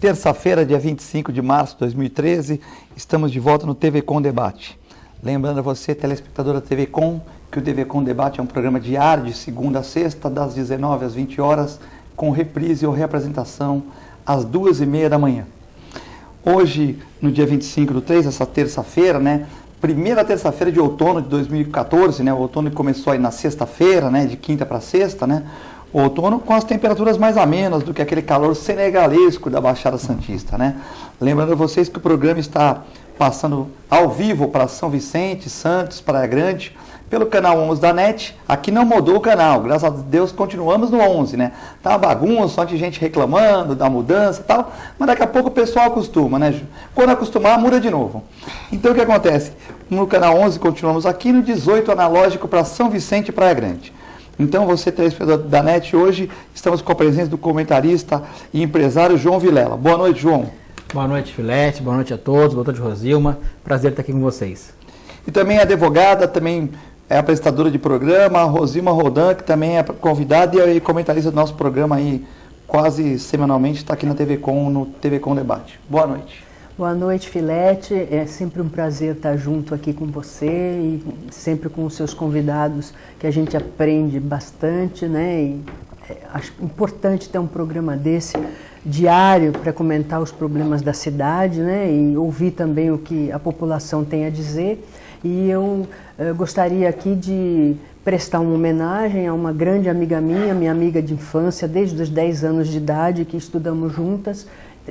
Terça-feira, dia 25 de março de 2013, estamos de volta no TV Com Debate. Lembrando a você, telespectador da TV Com, que o TV Com Debate é um programa diário de segunda a sexta, das 19 às 20 horas, com reprise ou reapresentação às 2h30 da manhã. Hoje, no dia 25 do 3, essa terça-feira, né? Primeira terça-feira de outono de 2014, né? O outono começou aí na sexta-feira, né? De quinta para sexta, né? O outono com as temperaturas mais amenas do que aquele calor senegalesco da Baixada Santista, né? Lembrando a vocês que o programa está passando ao vivo para São Vicente, Santos, Praia Grande, pelo canal 11 da NET. Aqui não mudou o canal, graças a Deus continuamos no 11, né? Tá uma bagunça, só de gente reclamando da mudança e tal, mas daqui a pouco o pessoal acostuma, né? Quando acostumar, muda de novo. Então o que acontece? No canal 11 continuamos aqui, no 18 analógico para São Vicente e Praia Grande. Então, você, telespectador da NET, hoje estamos com a presença do comentarista e empresário João Vilela. Boa noite, João. Boa noite, Filete. Boa noite a todos. Boa noite, Rosilma. Prazer estar aqui com vocês. E também a advogada, também é apresentadora de programa, a Rosilma Rodan, que também é convidada e comentarista do nosso programa aí, quase semanalmente, está aqui na TV Com, no TV Com Debate. Boa noite. Boa noite, Filete. É sempre um prazer estar junto aqui com você e sempre com os seus convidados, que a gente aprende bastante, né? E acho importante ter um programa desse diário para comentar os problemas da cidade, né? E ouvir também o que a população tem a dizer. E eu gostaria aqui de prestar uma homenagem a uma grande amiga minha amiga de infância, desde os 10 anos de idade, que estudamos juntas.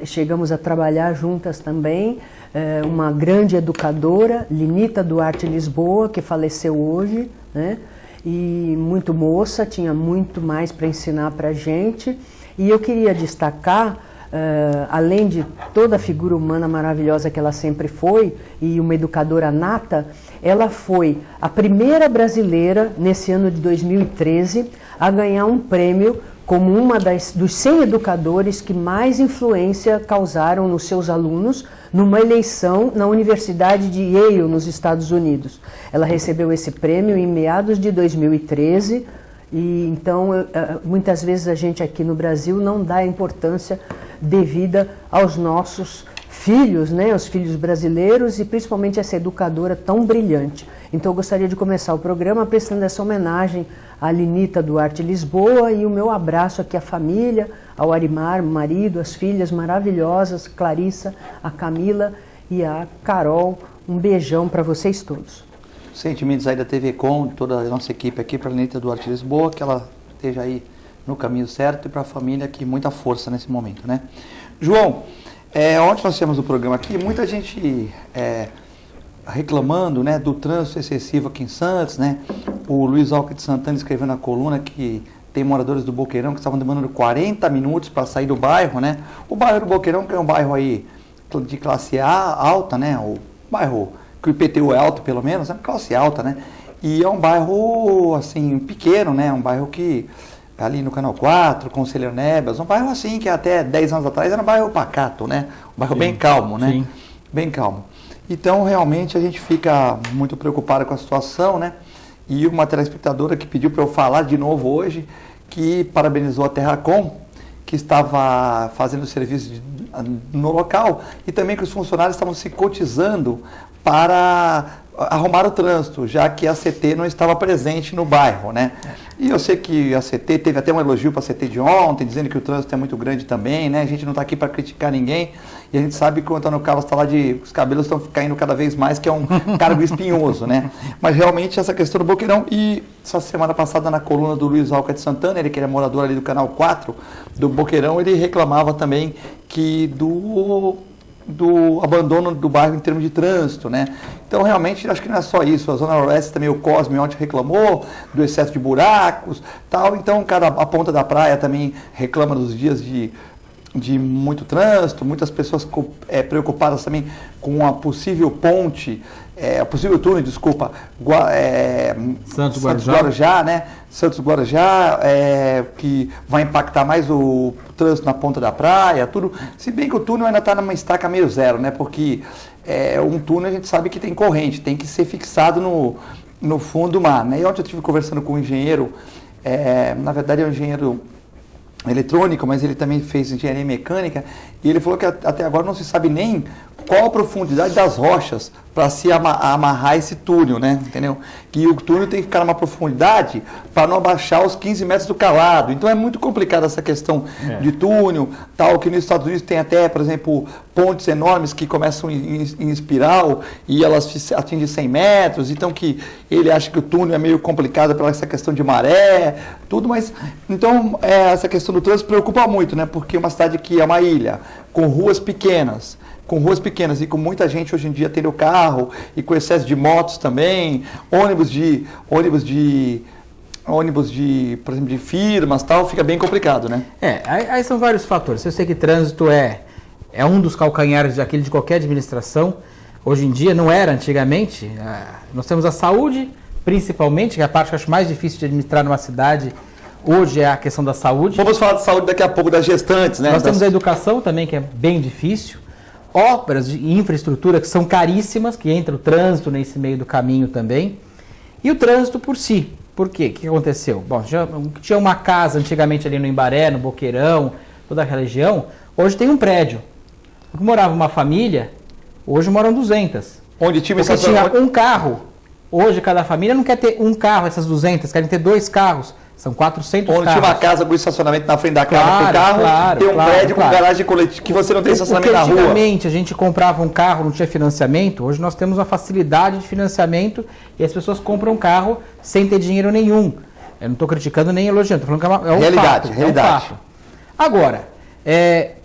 Chegamos a trabalhar juntas também, uma grande educadora, Linita Duarte Lisboa, que faleceu hoje, né? E muito moça, tinha muito mais para ensinar para a gente. E eu queria destacar, além de toda a figura humana maravilhosa que ela sempre foi, e uma educadora nata, ela foi a primeira brasileira, nesse ano de 2013, a ganhar um prêmio como uma dos 100 educadores que mais influência causaram nos seus alunos numa eleição na Universidade de Yale, nos Estados Unidos. Ela recebeu esse prêmio em meados de 2013, e então muitas vezes a gente aqui no Brasil não dá a importância devida aos nossos filhos, né, os filhos brasileiros, e principalmente essa educadora tão brilhante. Então eu gostaria de começar o programa prestando essa homenagem à Linita Duarte Lisboa e o meu abraço aqui à família, ao Arimar, marido, as filhas maravilhosas, Clarissa, a Camila e a Carol. Um beijão para vocês todos. Sentimentos aí da TV Com, toda a nossa equipe aqui, para a Linita Duarte Lisboa, que ela esteja aí no caminho certo, e para a família aqui, muita força nesse momento, né? João, ontem nós tivemos o programa aqui, muita gente reclamando, né, do trânsito excessivo aqui em Santos, né? O Luiz Alckmin Santana escreveu na coluna que tem moradores do Boqueirão que estavam demorando 40 minutos para sair do bairro, né? O bairro do Boqueirão, que é um bairro aí de classe A alta, né? O bairro que o IPTU é alto, pelo menos, é classe alta, né? E é um bairro, assim, pequeno, né? Um bairro que ali no Canal 4, Conselheiro Nebias, um bairro assim que até 10 anos atrás era um bairro pacato, né? Um bairro bem calmo, né? Sim. Bem calmo. Então, realmente, a gente fica muito preocupado com a situação, né? E uma telespectadora que pediu para eu falar de novo hoje, que parabenizou a Terracom, que estava fazendo serviço no local, e também que os funcionários estavam se cotizando para arrumar o trânsito, já que a CT não estava presente no bairro, né? E eu sei que a CT, teve até um elogio para a CT de ontem, dizendo que o trânsito é muito grande também, né? A gente não está aqui para criticar ninguém, e a gente sabe que o Antônio Carlos está lá os cabelos estão caindo cada vez mais, que é um cargo espinhoso, né? Mas realmente essa questão do Boqueirão, e essa semana passada na coluna do Luiz Alckmin Santana, ele que é morador ali do Canal 4, do Boqueirão, ele reclamava também que do abandono do bairro em termos de trânsito, né? Então, realmente, acho que não é só isso. A Zona Noroeste também, o Cosme ontem reclamou do excesso de buracos, tal. Então, a ponta da praia também reclama dos dias de muito trânsito, muitas pessoas preocupadas também com a possível ponte, a possível túnel, desculpa, Santos Guarujá, né? Santos Guarujá, que vai impactar mais o trânsito na ponta da praia, tudo. Se bem que o túnel ainda está numa estaca meio zero, né? Porque um túnel a gente sabe que tem corrente, tem que ser fixado no fundo do mar, né? E ontem eu estive conversando com um engenheiro, na verdade é um engenheiro eletrônico, mas ele também fez engenharia mecânica, e ele falou que até agora não se sabe nem qual a profundidade das rochas para se amarrar esse túnel, né? Entendeu? Que o túnel tem que ficar numa profundidade para não abaixar os 15 metros do calado. Então é muito complicado essa questão de túnel, tal, que nos Estados Unidos tem até, por exemplo, pontes enormes que começam em espiral e elas atingem 100 metros, então que ele acha que o túnel é meio complicado pela essa questão de maré, tudo, mas então essa questão do trânsito preocupa muito, né? Porque uma cidade que é uma ilha, com ruas pequenas e com muita gente hoje em dia tendo carro e com excesso de motos também, ônibus de, por exemplo, de firmas, tal, fica bem complicado, né? Aí são vários fatores. Eu sei que trânsito é um dos calcanhares de qualquer administração. Hoje em dia, não era antigamente. Nós temos a saúde, principalmente, que é a parte que eu acho mais difícil de administrar numa cidade. Hoje é a questão da saúde. Vamos falar de saúde daqui a pouco, das gestantes, né? Nós temos a educação também, que é bem difícil. Obras de infraestrutura que são caríssimas, que entra o trânsito nesse meio do caminho também. E o trânsito por si. Por quê? O que aconteceu? Bom, tinha uma casa antigamente ali no Embaré, no Boqueirão, toda aquela região. Hoje tem um prédio. Morava uma família, hoje moram 200. Onde tinha um carro. Hoje cada família não quer ter um carro, essas 200, querem ter 2 carros. São 400 carros. Onde tinha uma casa com estacionamento na frente da casa do carro, tem um prédio com garagem coletiva, que você não tem estacionamento na rua. Antigamente a gente comprava um carro, não tinha financiamento, hoje nós temos uma facilidade de financiamento e as pessoas compram um carro sem ter dinheiro nenhum. Eu não estou criticando nem elogiando, estou falando que é um realidade. É um fato. Agora,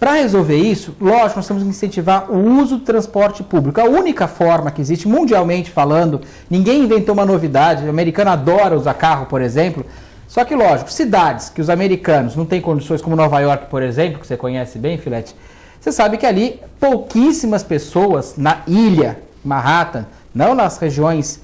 para resolver isso, lógico, nós temos que incentivar o uso do transporte público. A única forma que existe, mundialmente falando, ninguém inventou uma novidade, o americano adora usar carro, por exemplo. Só que, lógico, cidades que os americanos não têm condições, como Nova York, por exemplo, que você conhece bem, Filete, você sabe que ali pouquíssimas pessoas na ilha, Manhattan, não nas regiões,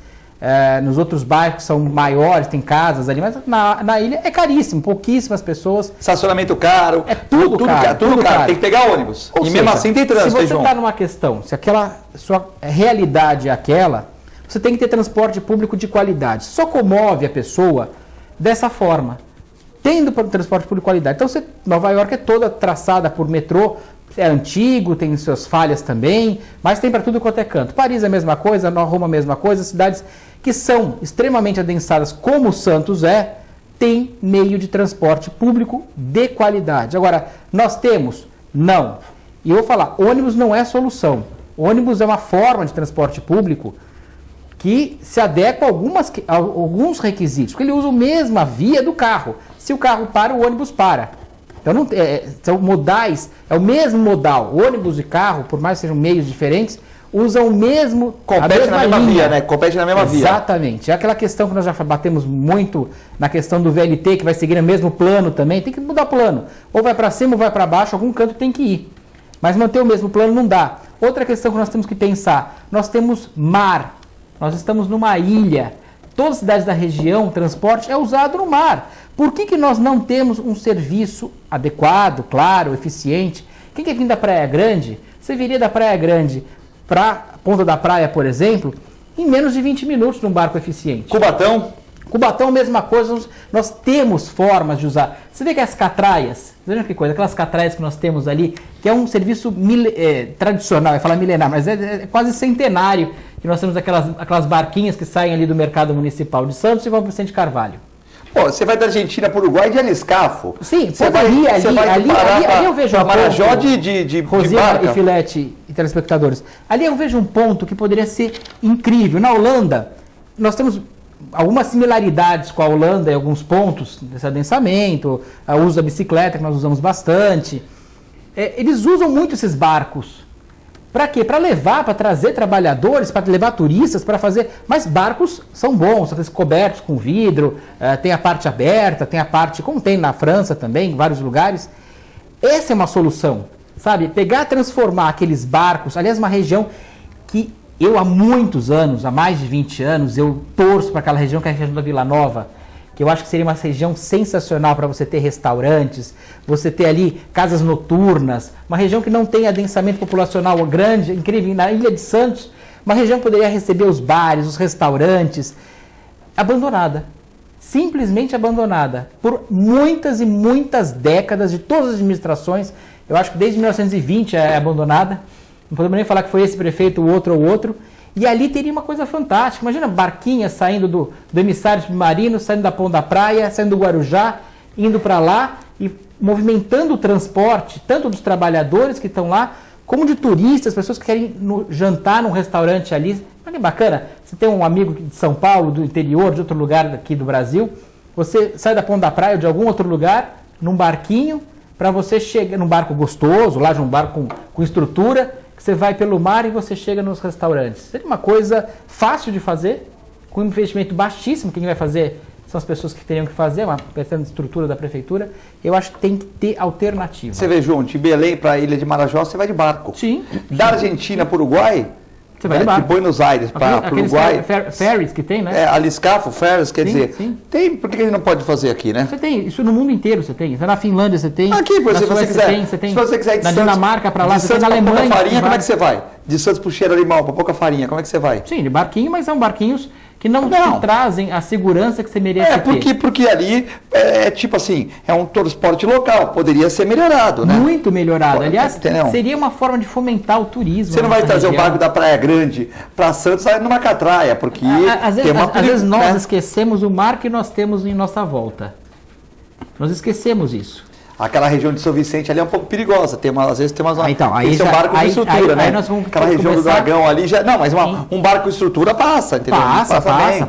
nos outros bairros que são maiores, tem casas ali, mas na ilha é caríssimo, pouquíssimas pessoas. Estacionamento caro, tudo caro. Tem que pegar ônibus. Ou seja, mesmo assim tem trânsito, se você está numa questão, se aquela sua realidade é aquela, você tem que ter transporte público de qualidade. Só comove a pessoa dessa forma, tendo transporte público de qualidade. Então, Nova York é toda traçada por metrô, é antigo, tem suas falhas também, mas tem para tudo quanto é canto. Paris é a mesma coisa, Roma a mesma coisa, cidades que são extremamente adensadas, como Santos tem meio de transporte público de qualidade. Agora, nós temos? Não. E eu vou falar, ônibus não é solução. Ônibus é uma forma de transporte público que se adequa a alguns requisitos, porque ele usa a mesma via do carro. Se o carro para, o ônibus para. Então, são modais, é o mesmo modal. Ônibus e carro, por mais que sejam meios diferentes, usam o mesmo... Compete na mesma via, né? Compete na mesma via. Exatamente. É aquela questão que nós já batemos muito na questão do VLT, que vai seguir o mesmo plano também. Tem que mudar o plano. Ou vai para cima ou vai para baixo, algum canto tem que ir. Mas manter o mesmo plano não dá. Outra questão que nós temos que pensar, nós temos mar. Nós estamos numa ilha. Todas as cidades da região, o transporte é usado no mar. Por que nós não temos um serviço adequado, claro, eficiente? Quem quer vir da Praia Grande, você viria da Praia Grande para a Ponta da Praia, por exemplo, em menos de 20 minutos num barco eficiente. Cubatão, mesma coisa, nós temos formas de usar. Você vê que as catraias, veja que coisa, aquelas catraias que nós temos ali, que é um serviço tradicional, eu ia falar milenar, mas é quase centenário, que nós temos aquelas barquinhas que saem ali do mercado municipal de Santos e vão para o Vicente Carvalho. Pô, você vai da Argentina para o Uruguai de aniscafo. Sim, ali eu vejo Marajó de Rosina e Filete e telespectadores. Ali eu vejo um ponto que poderia ser incrível. Na Holanda, nós temos algumas similaridades com a Holanda em alguns pontos desse adensamento, o uso da bicicleta, que nós usamos bastante. Eles usam muito esses barcos. Para quê? Para levar, para trazer trabalhadores, para levar turistas, para fazer... Mas barcos são bons, são cobertos com vidro, tem a parte aberta, tem a parte... Como tem na França também, em vários lugares. Essa é uma solução, sabe? Pegar, transformar aqueles barcos... Aliás, uma região que eu há muitos anos, há mais de 20 anos, eu torço para aquela região, que é a região da Vila Nova, que eu acho que seria uma região sensacional para você ter restaurantes, você ter ali casas noturnas, uma região que não tem adensamento populacional grande, incrível, na Ilha de Santos, uma região que poderia receber os bares, os restaurantes, abandonada. simplesmente abandonada por muitas e muitas décadas de todas as administrações. Eu acho que desde 1920 é abandonada. Não podemos nem falar que foi esse prefeito, o outro ou outro. E ali teria uma coisa fantástica. Imagina barquinhas saindo do emissário submarino, saindo da ponta da praia, saindo do Guarujá, indo para lá e movimentando o transporte, tanto dos trabalhadores que estão lá, como de turistas, pessoas que querem jantar num restaurante ali. Olha que bacana, você tem um amigo de São Paulo, do interior, de outro lugar aqui do Brasil, você sai da ponta da praia ou de algum outro lugar, num barquinho, para você chegar num barco gostoso, lá de um barco com estrutura, que você vai pelo mar e você chega nos restaurantes. Seria uma coisa fácil de fazer, com um investimento baixíssimo. Quem vai fazer são as pessoas que teriam que fazer, uma questão de estrutura da prefeitura. Eu acho que tem que ter alternativa. Você vê, João, de Belém para a Ilha de Marajó, você vai de barco. Sim. Da Argentina para o Uruguai, você vai de barco. De Buenos Aires para o Uruguai. Ferries que tem, né? Aliscafo, ferries, quer dizer, sim. Tem, por que a gente não pode fazer aqui, né? Você tem, isso no mundo inteiro você tem. Na Finlândia você tem. Aqui, por exemplo, se você quiser ir na Dinamarca para lá, de você tem Santos na Alemanha. Pouca farinha, como é que você vai? De Santos para o Cheiro Animal, para Pouca Farinha, como é que você vai? Sim, de barquinho, mas são barquinhos que não te trazem a segurança que você merece ter. Porque ali tipo assim, é um transporte local, poderia ser melhorado, né? Muito melhorado. Pode, aliás, entendeu? Seria uma forma de fomentar o turismo. Você não vai trazer o barco da Praia Grande para Santos numa catraia, porque às vezes nós esquecemos o mar que nós temos em nossa volta. Nós esquecemos isso. Aquela região de São Vicente ali é um pouco perigosa. Às vezes tem umas. Aí um barco de estrutura, né? Aí nós vamos aquela região do Dragão ali já. Não, mas um barco de estrutura passa, entendeu?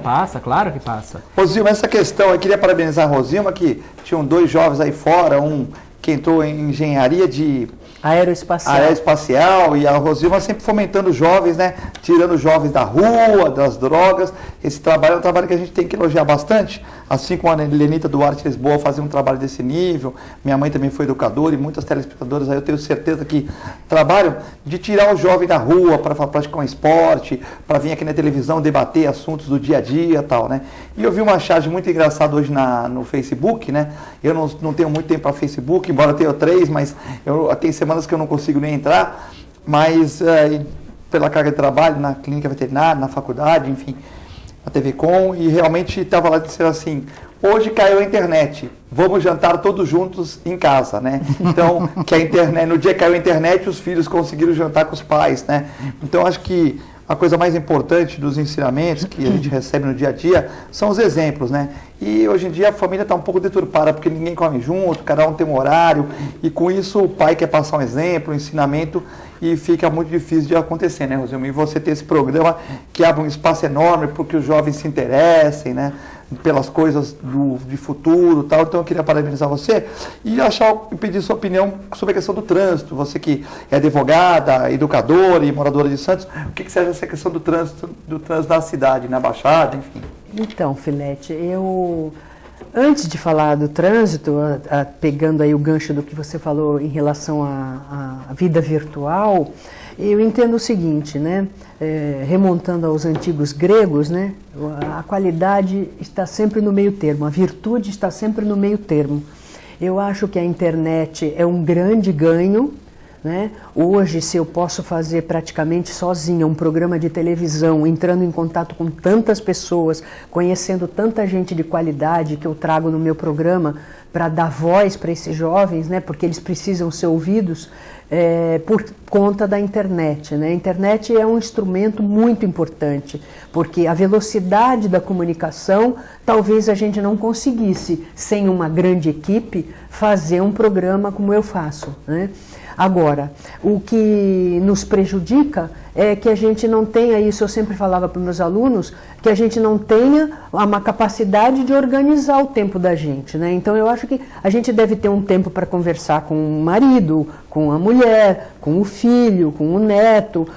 Passa, claro que passa. Rosilma, essa questão, eu queria parabenizar a Rosilma, que tinham 2 jovens aí fora, um que entrou em engenharia de aeroespacial, e a Rosilma sempre fomentando os jovens, né? Tirando os jovens da rua, das drogas. Esse trabalho é um trabalho que a gente tem que elogiar bastante, assim como a Lenita Duarte Lisboa fazia um trabalho desse nível. Minha mãe também foi educadora e muitas telespectadoras aí eu tenho certeza que trabalham de tirar o jovem da rua para praticar um esporte, para vir aqui na televisão debater assuntos do dia a dia e tal, né? E eu vi uma charge muito engraçada hoje no Facebook, né? Eu não tenho muito tempo para Facebook, embora eu tenha 3, mas tem semanas que eu não consigo nem entrar, mas pela carga de trabalho na clínica veterinária, na faculdade, enfim, na TV Com, e realmente estava lá dizendo assim: hoje caiu a internet, vamos jantar todos juntos em casa, né? Então, que a internet, no dia que caiu a internet, os filhos conseguiram jantar com os pais, né? Então, acho que a coisa mais importante dos ensinamentos que a gente recebe no dia a dia são os exemplos, né? E hoje em dia a família está um pouco deturpada, porque ninguém come junto, cada um tem um horário, e com isso o pai quer passar um exemplo, um ensinamento, e fica muito difícil de acontecer, né, Rosilma? E você ter esse programa que abre um espaço enorme para que os jovens se interessem, né? Pelas coisas de futuro e tal. Então eu queria parabenizar você e pedir sua opinião sobre a questão do trânsito. Você que é advogada, educadora e moradora de Santos, o que você acha dessa questão do trânsito da cidade, na Baixada, enfim? Então, Filete, antes de falar do trânsito, pegando aí o gancho do que você falou em relação à vida virtual, eu entendo o seguinte, né? Remontando aos antigos gregos, né? A qualidade está sempre no meio termo, a virtude está sempre no meio termo. Eu acho que a internet é um grande ganho, né? Hoje, se eu posso fazer praticamente sozinha um programa de televisão, entrando em contato com tantas pessoas, conhecendo tanta gente de qualidade que eu trago no meu programa para dar voz para esses jovens, né? Porque eles precisam ser ouvidos, por conta da internet, né? A internet é um instrumento muito importante, porque a velocidade da comunicação, talvez a gente não conseguisse, sem uma grande equipe, fazer um programa como eu faço, né? Agora, o que nos prejudica é que a gente não tenha, isso eu sempre falava para os meus alunos, que a gente não tenha uma capacidade de organizar o tempo da gente, né? Então eu acho que a gente deve ter um tempo para conversar com o marido, com a mulher, com o filho, com o neto,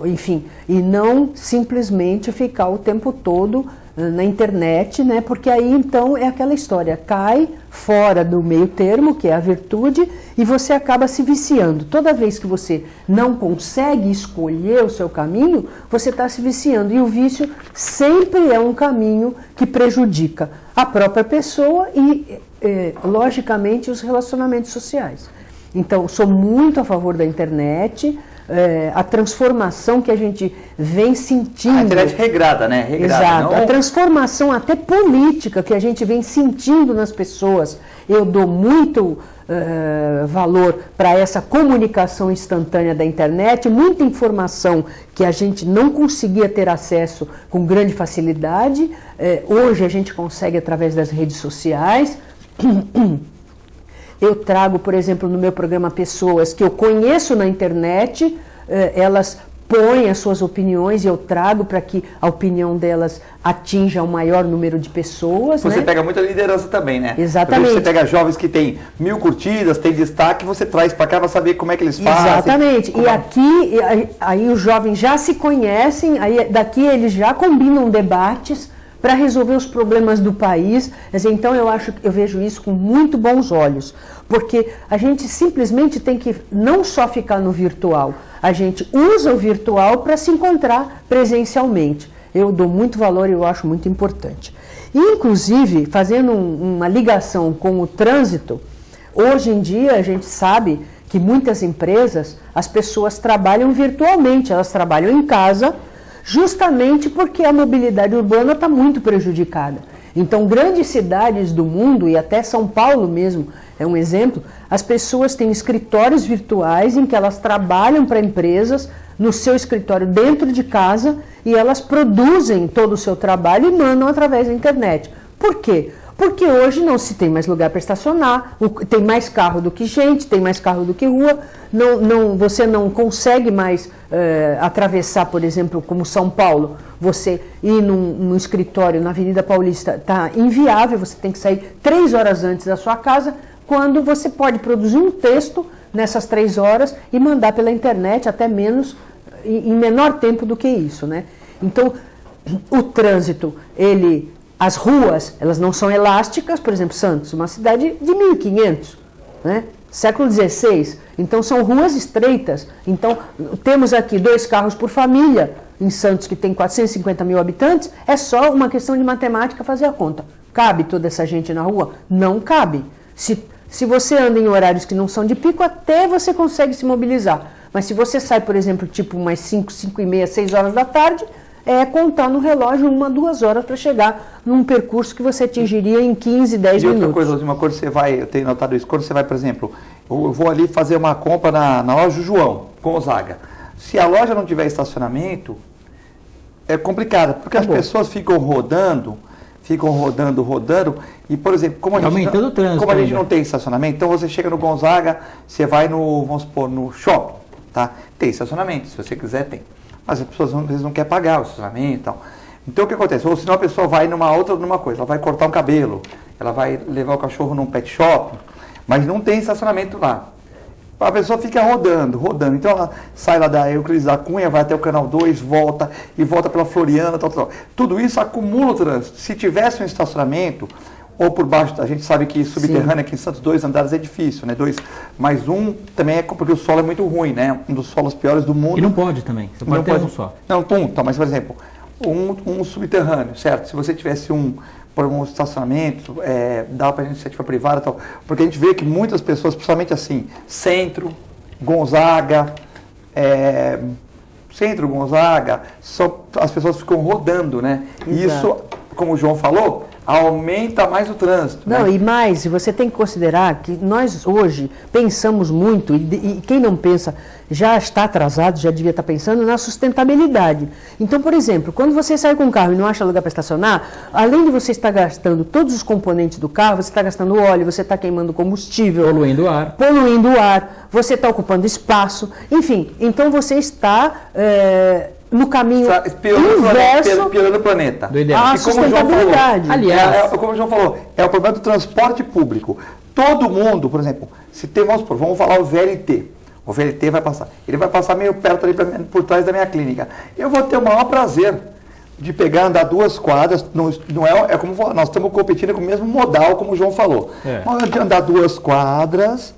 enfim, e não simplesmente ficar o tempo todo na internet, né? Porque aí então é aquela história, cai fora do meio termo, que é a virtude, e você acaba se viciando. Toda vez que você não consegue escolher o seu caminho, você está se viciando, e o vício sempre é um caminho que prejudica a própria pessoa e, logicamente, os relacionamentos sociais. Então, sou muito a favor da internet, a transformação que a gente vem sentindo. A internet regrada, né? Regrada, exato, não... a transformação até política que a gente vem sentindo nas pessoas. Eu dou muito valor para essa comunicação instantânea da internet, muita informação que a gente não conseguia ter acesso com grande facilidade, hoje a gente consegue através das redes sociais. Eu trago, por exemplo, no meu programa pessoas que eu conheço na internet, elas põem as suas opiniões e eu trago para que a opinião delas atinja o maior número de pessoas. Você né? pega muita liderança também, né? Exatamente. Você pega jovens que têm 1000 curtidas, tem destaque, você traz para cá para saber como é que eles fazem. Exatamente. E aqui, aí os jovens já se conhecem, aí daqui eles já combinam debates para resolver os problemas do país. Então eu vejo isso com muito bons olhos, porque a gente simplesmente tem que não só ficar no virtual, a gente usa o virtual para se encontrar presencialmente. Eu dou muito valor e eu acho muito importante. E, inclusive, fazendo uma ligação com o trânsito, hoje em dia a gente sabe que muitas empresas, as pessoas trabalham virtualmente, elas trabalham em casa, justamente porque a mobilidade urbana está muito prejudicada. Então, grandes cidades do mundo, e até São Paulo mesmo é um exemplo, as pessoas têm escritórios virtuais em que elas trabalham para empresas no seu escritório dentro de casa e elas produzem todo o seu trabalho e mandam através da internet. Por quê? Porque hoje não se tem mais lugar para estacionar, tem mais carro do que gente, tem mais carro do que rua, você não consegue mais atravessar, por exemplo, como São Paulo, você ir num escritório na Avenida Paulista está inviável, você tem que sair 3 horas antes da sua casa, quando você pode produzir um texto nessas 3 horas e mandar pela internet até menos, em menor tempo do que isso, né? Então, o trânsito, as ruas, elas não são elásticas, por exemplo, Santos, uma cidade de 1500, né? Século XVI, então são ruas estreitas. Então, temos aqui 2 carros por família, em Santos, que tem 450 mil habitantes, é só uma questão de matemática fazer a conta. Cabe toda essa gente na rua? Não cabe. Se você anda em horários que não são de pico, até você consegue se mobilizar. Mas se você sai, por exemplo, tipo umas 5, 5 e meia, 6 horas da tarde, contar no relógio 1, 2 horas para chegar num percurso que você atingiria em 15, 10 minutos. E outra coisa, uma coisa você vai, eu tenho notado isso, quando você vai, por exemplo, eu vou ali fazer uma compra na loja do João, Gonzaga. Se a loja não tiver estacionamento, é complicado, porque as pessoas ficam rodando, e, por exemplo, como a gente não tem estacionamento, então você chega no Gonzaga, você vai vamos supor, no shopping, tá? Tem estacionamento, se você quiser tem. Mas as pessoas às vezes não querem pagar o estacionamento e tal. Então o que acontece? Ou senão a pessoa vai numa coisa, ela vai cortar um cabelo, ela vai levar o cachorro num pet shop, mas não tem estacionamento lá. A pessoa fica rodando. Então ela sai lá da Euclides da Cunha, vai até o Canal 2, volta pela Floriana, tal. Tudo isso acumula o trânsito. Se tivesse um estacionamento, ou por baixo, a gente sabe que subterrâneo aqui em Santos, 2 andares é difícil, né? 2 mais 1 também é porque o solo é muito ruim, né? Um dos solos piores do mundo. E não pode também, você pode ter um só. Não, mas por exemplo, um subterrâneo, certo? Se você tivesse um estacionamento, dá para a iniciativa privada e tal, porque a gente vê que muitas pessoas, principalmente assim, Centro, Gonzaga, as pessoas ficam rodando, né? E isso, como o João falou, aumenta mais o trânsito. Não, né? e mais, você tem que considerar que nós hoje pensamos muito, e quem não pensa já está atrasado, já devia estar pensando na sustentabilidade. Então, por exemplo, quando você sai com um carro e não acha lugar para estacionar, além de você estar gastando todos os componentes do carro, você está gastando óleo, você está queimando combustível, poluindo o ar, você está ocupando espaço, enfim, então você está no caminho inverso piorando o planeta. Do ideal. A sustentabilidade. Aliás, como o João falou, é o problema do transporte público. Todo mundo, por exemplo, vamos falar o VLT. O VLT vai passar. Ele vai passar meio perto ali por trás da minha clínica. Eu vou ter o maior prazer de andar 2 quadras. Não é como nós estamos competindo com o mesmo modal, como o João falou. De andar 2 quadras,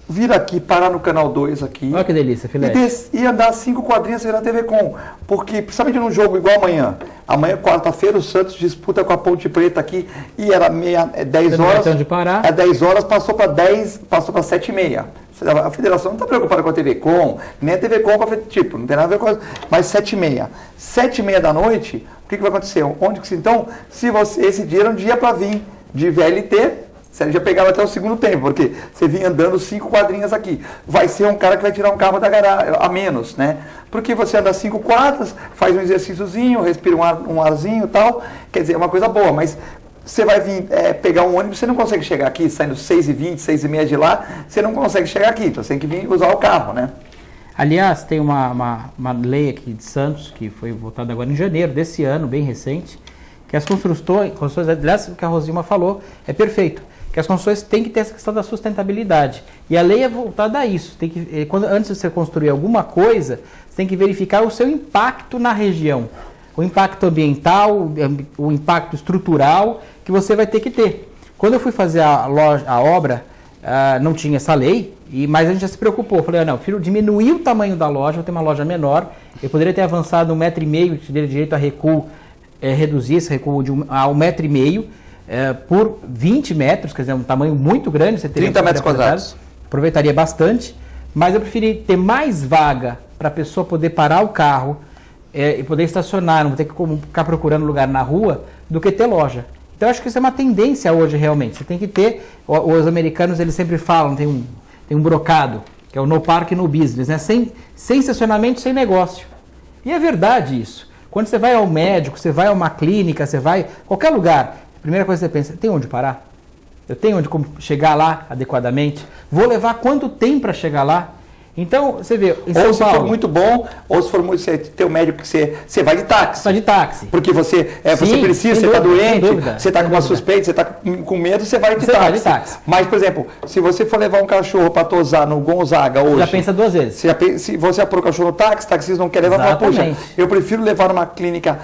vir aqui, parar no Canal 2 aqui. Olha que delícia, filete. E andar 5 quadrinhas na TV Com. Porque, principalmente num jogo igual amanhã. Amanhã, quarta-feira, o Santos disputa com a Ponte Preta aqui. E era 10 horas. De parar. 10 horas, passou para 7h30. A federação não está preocupada com a TV Com, nem a TV Com com a tipo, não tem nada a ver com mas 7h30. 7h30 da noite, o que vai acontecer? Onde que então, se você, esse dia era um dia para vir de VLT, você já pegava até o segundo tempo, porque você vinha andando 5 quadrinhas aqui. Vai ser um cara que vai tirar um carro da garagem, a menos, né? Porque você anda 5 quadras, faz um exercíciozinho, respira um arzinho e tal, quer dizer, é uma coisa boa, mas você vai vir pegar um ônibus, você não consegue chegar aqui, saindo 6h20, 6h30 de lá, você não consegue chegar aqui, então você tem que vir usar o carro, né? Aliás, tem uma lei aqui de Santos, que foi votada agora em janeiro desse ano, bem recente, que as construções, aliás, o que a Rosima falou, é perfeito, que as construções têm que ter essa questão da sustentabilidade. E a lei é voltada a isso. Tem que, antes de você construir alguma coisa, você tem que verificar o seu impacto na região. O impacto ambiental, o impacto estrutural que você vai ter que ter. Quando eu fui fazer a obra, não tinha essa lei, mas a gente já se preocupou. Falei, não, filho, diminuir o tamanho da loja, vou ter uma loja menor, eu poderia ter avançado 1,5 m, que teria direito a recuo, reduzir esse recuo a 1,5 m, por 20 metros, quer dizer, um tamanho muito grande. Você teria 30 metros quadrados. Aproveitaria bastante, mas eu preferi ter mais vaga para a pessoa poder parar o carro e poder estacionar, não ter que ficar procurando lugar na rua, do que ter loja. Então, eu acho que isso é uma tendência hoje, realmente. Você tem que ter, os americanos, eles sempre falam, tem um brocado, que é o no park, no business, né? Sem estacionamento, sem negócio. E é verdade isso. Quando você vai ao médico, você vai a uma clínica, você vai a qualquer lugar, a primeira coisa que você pensa, tem onde parar? Eu tenho onde chegar lá adequadamente? Vou levar quanto tempo para chegar lá? Então, você vê, em São Paulo, se for muito bom, ou se for muito, você tem um médico que você vai de táxi. Vai de táxi. Porque você precisa, você está doente, você está com uma suspeita, você está com medo, você vai de táxi. Mas, por exemplo, se você for levar um cachorro para tosar no Gonzaga hoje... Já pensa 2 vezes. Se você apura o cachorro no táxi, taxistas não querem levar, puxa, eu prefiro levar numa clínica...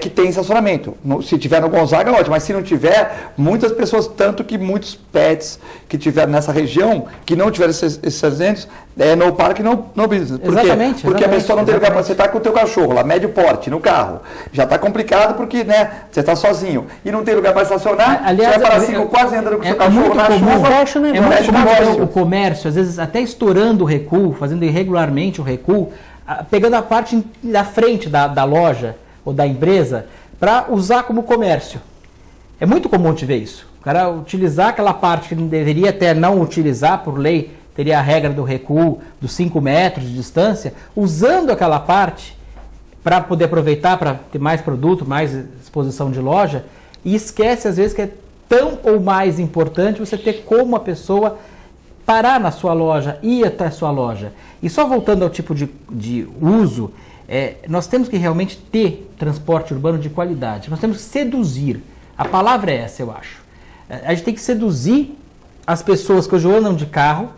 que tem estacionamento. Se tiver no Gonzaga, ótimo, mas se não tiver, muitas pessoas, tanto que muitos pets que tiveram nessa região, que não tiveram esses acidentes, no parque, no business. Por exatamente. Quê? Porque a pessoa não tem lugar para você estar com o teu cachorro lá, médio porte, no carro. Já está complicado porque, né, você está sozinho e não tem lugar para estacionar, aliás, você vai parar quase andando com o seu cachorro na chuva. É muito comum o comércio, às vezes até estourando o recuo, fazendo irregularmente o recuo, pegando a parte da frente da loja, ou da empresa, para usar como comércio. É muito comum te ver isso. O cara utilizar aquela parte que ele deveria até não utilizar, por lei, teria a regra do recuo dos 5 metros de distância, usando aquela parte para poder aproveitar, para ter mais produto, mais exposição de loja, e esquece às vezes que é tão ou mais importante você ter como a pessoa parar na sua loja, ir até a sua loja. E só voltando ao tipo de uso, nós temos que realmente ter transporte urbano de qualidade. Nós temos que seduzir. A palavra é essa, eu acho. A gente tem que seduzir as pessoas que hoje andam de carro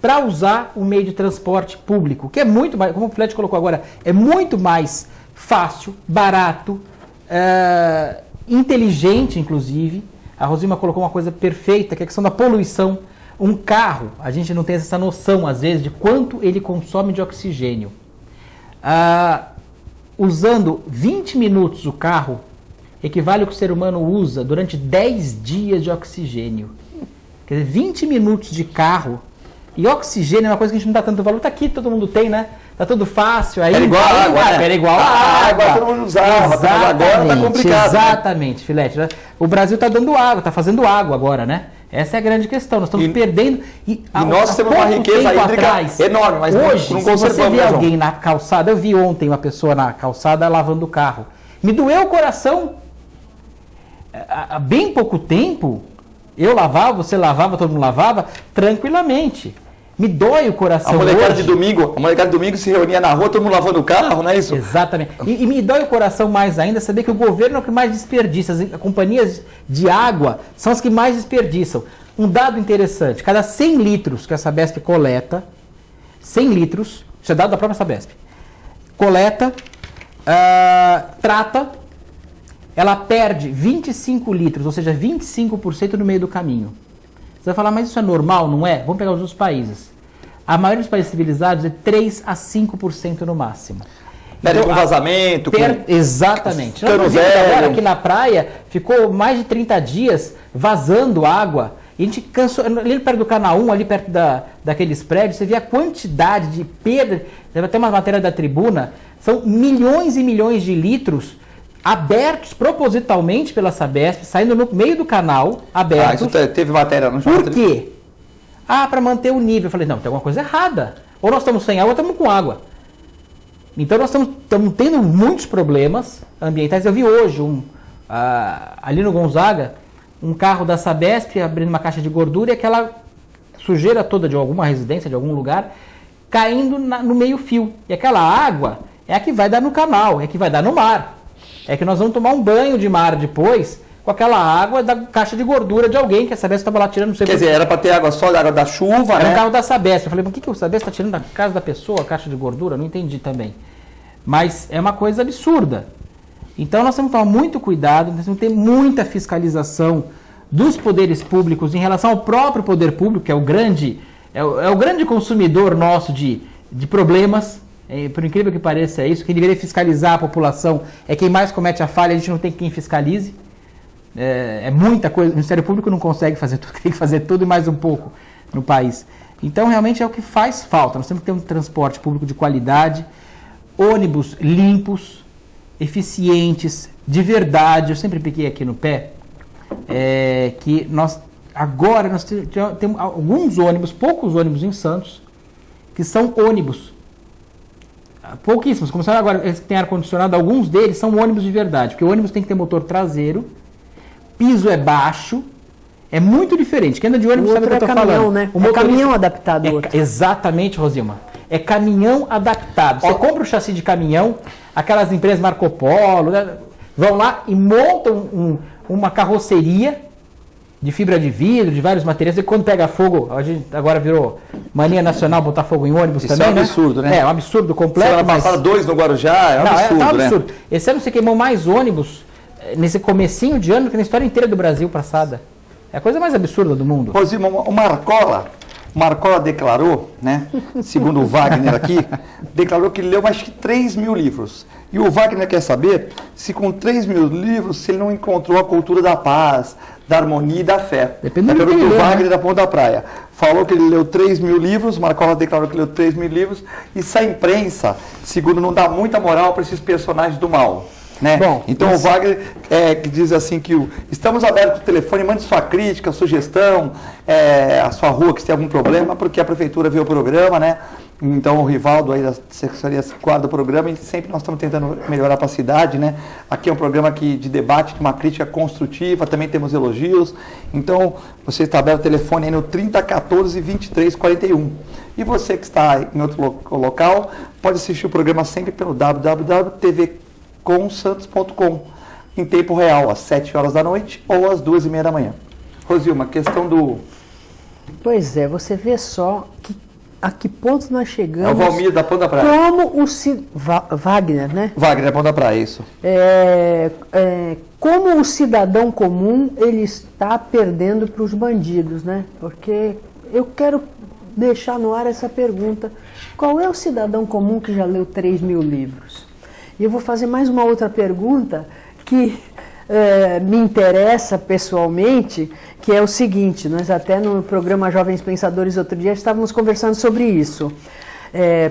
para usar o meio de transporte público, que é muito mais, como o Flet colocou agora, é muito mais fácil, barato, inteligente, inclusive. A Rosima colocou uma coisa perfeita, que é a questão da poluição. Um carro, a gente não tem essa noção, às vezes, de quanto ele consome de oxigênio. Usando 20 minutos o carro, equivale ao que o ser humano usa durante 10 dias de oxigênio. Quer dizer, 20 minutos de carro, e oxigênio é uma coisa que a gente não dá tanto valor. Tá aqui, todo mundo tem, né? Tá tudo fácil. Aí, era igual a água, né? Era igual a água. Todo mundo usava, agora tá complicado. Exatamente, né? Filete. O Brasil tá dando água, tá fazendo água agora, né? Essa é a grande questão. Nós estamos perdendo. E nós temos uma riqueza hídrica enorme, mas hoje, não se você vê alguém na calçada, eu vi ontem uma pessoa na calçada lavando o carro. Me doeu o coração. Há bem pouco tempo, eu lavava, você lavava, todo mundo lavava, tranquilamente. Me dói o coração. A molecada de domingo se reunia na rua, todo mundo lavando o carro, não é isso? Exatamente. E me dói o coração mais ainda saber que o governo é o que mais desperdiça. As companhias de água são as que mais desperdiçam. Um dado interessante, cada 100 litros que a Sabesp coleta, 100 litros, isso é dado da própria Sabesp, coleta, trata, ela perde 25 litros, ou seja, 25% no meio do caminho. Você vai falar, mas isso é normal, não é? Vamos pegar os outros países. A maioria dos países civilizados é 3 a 5% no máximo. Então, com vazamento, exatamente. Cano velho. Agora aqui na praia ficou mais de 30 dias vazando água. E a gente cansou, ali perto do Canal 1, ali perto daqueles prédios, você vê a quantidade de perda. Teve até uma matéria da Tribuna, são milhões e milhões de litros abertos propositalmente pela Sabesp, saindo no meio do canal, abertos. Isso teve matéria no Por quê? Para manter o nível. Eu falei, não, tem alguma coisa errada. Ou nós estamos sem água, ou estamos com água. Então nós estamos tendo muitos problemas ambientais. Eu vi hoje, ali no Gonzaga, um carro da Sabesp abrindo uma caixa de gordura e aquela sujeira toda de alguma residência, de algum lugar, caindo no meio-fio. E aquela água é a que vai dar no canal, é a que vai dar no mar. É que nós vamos tomar um banho de mar depois com aquela água da caixa de gordura de alguém que a Sabesp estava lá tirando. Não sei Quer dizer, era para ter água só da água da chuva, era né? um carro da Sabesp. Eu falei, mas o que o Sabesp está tirando da casa da pessoa, a caixa de gordura? Não entendi também. Mas é uma coisa absurda. Então nós temos que tomar muito cuidado, nós temos que ter muita fiscalização dos poderes públicos em relação ao próprio poder público, que é o grande consumidor nosso de problemas. Por incrível que pareça, é isso. Quem deveria fiscalizar a população é quem mais comete a falha, a gente não tem quem fiscalize. É muita coisa. O Ministério Público não consegue fazer tudo, tem que fazer tudo e mais um pouco no país. Então, realmente é o que faz falta. Nós temos que ter um transporte público de qualidade, ônibus limpos, eficientes, de verdade. Eu sempre piquei aqui no pé que nós temos alguns ônibus, poucos ônibus em Santos, que são ônibus. Pouquíssimos, começaram agora, eles que têm ar-condicionado, alguns deles são ônibus de verdade, porque o ônibus tem que ter motor traseiro, piso é baixo, é muito diferente. Quem anda de ônibus sabe o que eu estou falando. Né? O caminhão adaptado. Exatamente, Rosilma. É caminhão adaptado. Você compra o chassi de caminhão, aquelas empresas Marco Polo, né, vão lá e montam uma carroceria de fibra de vidro, de vários materiais, e quando pega fogo, a gente agora virou mania nacional botar fogo em ônibus Isso também, é um absurdo, né? É um absurdo completo. Semana passada 2 no Guarujá, é um absurdo, né? Esse ano você queimou mais ônibus nesse comecinho de ano do que na história inteira do Brasil passada. É a coisa mais absurda do mundo. Rosilma, o Marcola declarou, né, segundo o Wagner aqui, declarou que ele leu mais de 3 mil livros. E o Wagner quer saber se com 3 mil livros, se ele não encontrou a cultura da paz, da harmonia e da fé. Depende do que o Wagner, né? da Ponta da Praia falou que ele leu 3 mil livros, Marcola declarou que leu 3 mil livros, e essa imprensa, segundo, não dá muita moral para esses personagens do mal. Né? Bom, então o Wagner que diz assim que estamos abertos ao telefone, mande sua crítica, sugestão, a sua rua que se tem algum problema, porque a prefeitura viu o programa, né? Então o Rivaldo aí da Secretaria guarda o programa e sempre nós estamos tentando melhorar para a cidade, né? Aqui é um programa de debate, de uma crítica construtiva, também temos elogios. Então você está aberto ao telefone aí no 3014 2341. E você que está em outro local, pode assistir o programa sempre pelo www.tvcomsantos.com em tempo real, às 7 horas da noite ou às 2h30 da manhã. Rosilma, questão do... Pois é, você vê só a que ponto nós chegamos... É o Valmir da Ponta da Praia. Como o Wagner, né? Wagner da Ponta da Praia, isso. Como o cidadão comum ele está perdendo para os bandidos, né? Porque eu quero deixar no ar essa pergunta. Qual é o cidadão comum que já leu 3 mil livros? E eu vou fazer mais uma outra pergunta que me interessa pessoalmente, que é o seguinte, nós até no programa Jovens Pensadores outro dia estávamos conversando sobre isso,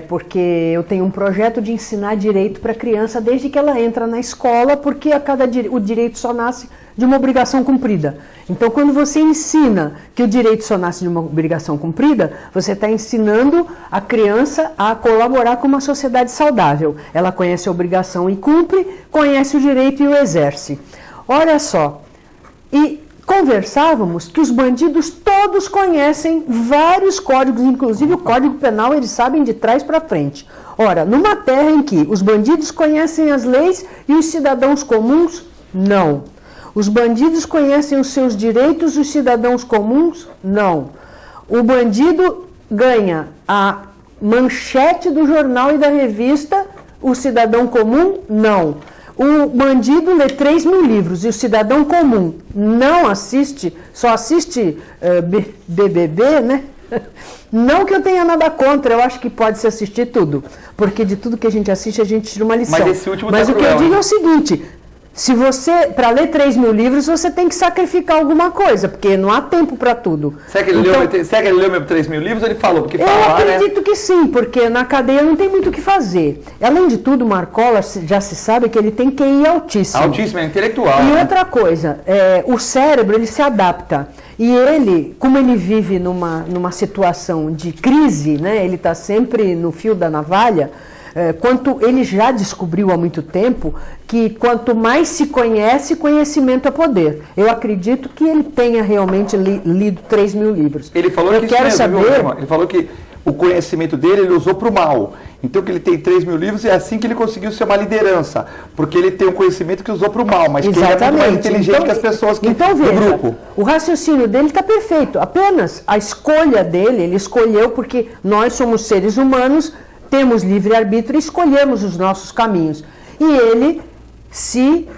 porque eu tenho um projeto de ensinar direito para a criança desde que ela entra na escola, porque o direito só nasce de uma obrigação cumprida. Então, quando você ensina que o direito só nasce de uma obrigação cumprida, você está ensinando a criança a colaborar com uma sociedade saudável. Ela conhece a obrigação e cumpre, conhece o direito e o exerce. Olha só, e conversávamos que os bandidos todos conhecem vários códigos, inclusive o Código Penal, eles sabem de trás para frente. Ora, numa terra em que os bandidos conhecem as leis e os cidadãos comuns, não. Os bandidos conhecem os seus direitos e os cidadãos comuns, não. O bandido ganha a manchete do jornal e da revista, o cidadão comum, não. O bandido lê 3 mil livros e o cidadão comum não assiste, só assiste BBB, né? Não que eu tenha nada contra, eu acho que pode se assistir tudo, porque de tudo que a gente assiste a gente tira uma lição. Mas esse último Mas o que eu digo é o seguinte, Se você, para ler 3 mil livros, você tem que sacrificar alguma coisa, porque não há tempo para tudo. Será que ele leu mesmo 3 mil livros ou ele falou? Porque Eu acredito que sim, porque na cadeia não tem muito o que fazer. Além de tudo, Marcola já se sabe que ele tem QI altíssimo. Altíssimo, é intelectual. E outra coisa, o cérebro ele se adapta. E ele, como ele vive numa situação de crise, né, ele está sempre no fio da navalha, ele já descobriu há muito tempo que quanto mais se conhece, conhecimento é poder. Eu acredito que ele tenha realmente lido 3 mil livros. Ele falou Eu que quero isso mesmo, saber... viu, ele falou que o conhecimento dele ele usou para o mal. Então que ele tem 3 mil livros e é assim que ele conseguiu ser uma liderança. Porque ele tem um conhecimento que usou para o mal, mas que ele é muito mais inteligente que as pessoas do grupo. O raciocínio dele está perfeito. Apenas a escolha dele, ele escolheu porque nós somos seres humanos, temos livre-arbítrio e escolhemos os nossos caminhos. E ele se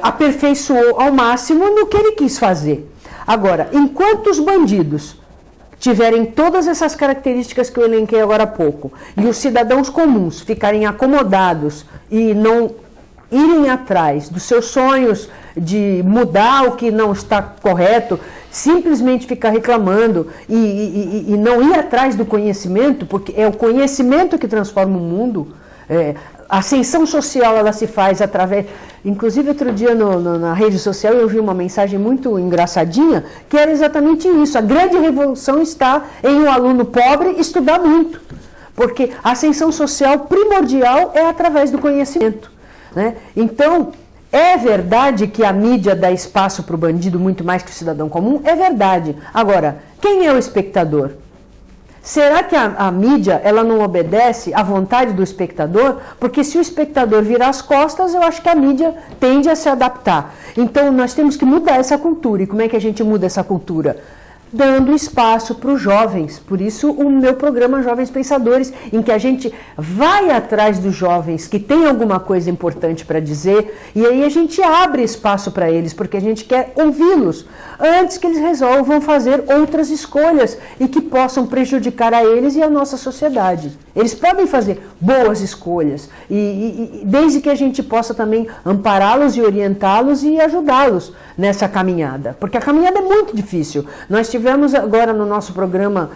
aperfeiçoou ao máximo no que ele quis fazer. Agora, enquanto os bandidos tiverem todas essas características que eu elenquei agora há pouco, e os cidadãos comuns ficarem acomodados e não irem atrás dos seus sonhos de mudar o que não está correto, simplesmente ficar reclamando e não ir atrás do conhecimento, porque é o conhecimento que transforma o mundo. A ascensão social ela se faz através... Inclusive, outro dia na rede social eu vi uma mensagem muito engraçadinha, que era exatamente isso. A grande revolução está em um aluno pobre estudar muito. Porque a ascensão social primordial é através do conhecimento, né? Então, é verdade que a mídia dá espaço para o bandido muito mais que o cidadão comum? É verdade. Agora, quem é o espectador? Será que a mídia ela não obedece à vontade do espectador? Porque se o espectador virar as costas, eu acho que a mídia tende a se adaptar. Então nós temos que mudar essa cultura. E como é que a gente muda essa cultura? Dando espaço para os jovens. Por isso o meu programa Jovens Pensadores, em que a gente vai atrás dos jovens que têm alguma coisa importante para dizer, e aí a gente abre espaço para eles, porque a gente quer ouvi-los, antes que eles resolvam fazer outras escolhas e que possam prejudicar a eles e a nossa sociedade. Eles podem fazer boas escolhas, e desde que a gente possa também ampará-los e orientá-los e ajudá-los nessa caminhada, porque a caminhada é muito difícil. Nós tivemos agora no nosso programa,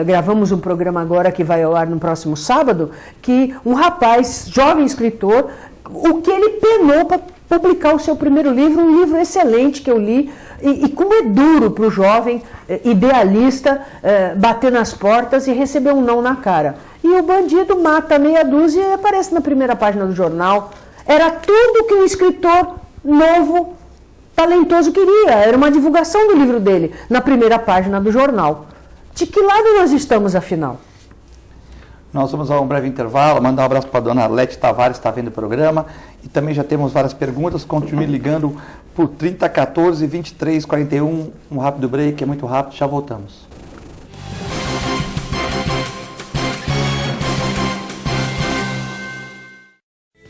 gravamos um programa agora que vai ao ar no próximo sábado, que um rapaz, jovem escritor, o que ele penou para publicar o seu primeiro livro, um livro excelente que eu li, e como é duro para o jovem idealista bater nas portas e receber um não na cara. E o bandido mata meia dúzia e aparece na primeira página do jornal. Era tudo que um escritor novo, talentoso queria. Era uma divulgação do livro dele na primeira página do jornal. De que lado nós estamos, afinal? Nós vamos a um breve intervalo, mandar um abraço para a dona Arlete Tavares, que está vendo o programa. E também já temos várias perguntas, continue ligando por 3014 2341, um rápido break, é muito rápido, já voltamos.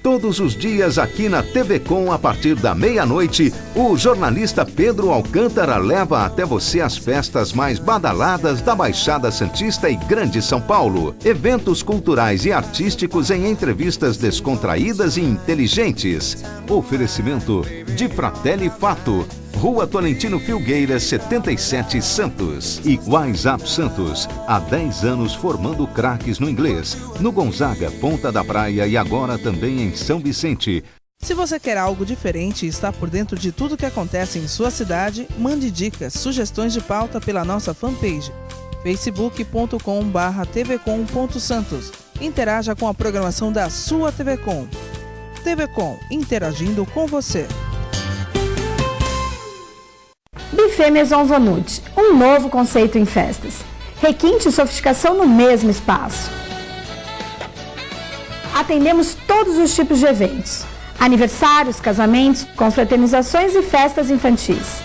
Todos os dias aqui na TV Com, a partir da meia-noite, o jornalista Pedro Alcântara leva até você as festas mais badaladas da Baixada Santista e Grande São Paulo. Eventos culturais e artísticos em entrevistas descontraídas e inteligentes. Oferecimento de Fratelli Fato, Rua Tolentino Filgueiras, 77, Santos. E WhatsApp Santos, há 10 anos formando craques no inglês, no Gonzaga, Ponta da Praia e agora também em São Vicente. Se você quer algo diferente e está por dentro de tudo que acontece em sua cidade, mande dicas, sugestões de pauta pela nossa fanpage, facebook.com/tvcom.santos. Interaja com a programação da sua TV Com. TV Com, interagindo com você. Buffet Maison Vannucci, um novo conceito em festas. Requinte e sofisticação no mesmo espaço. Atendemos todos os tipos de eventos. Aniversários, casamentos, confraternizações e festas infantis.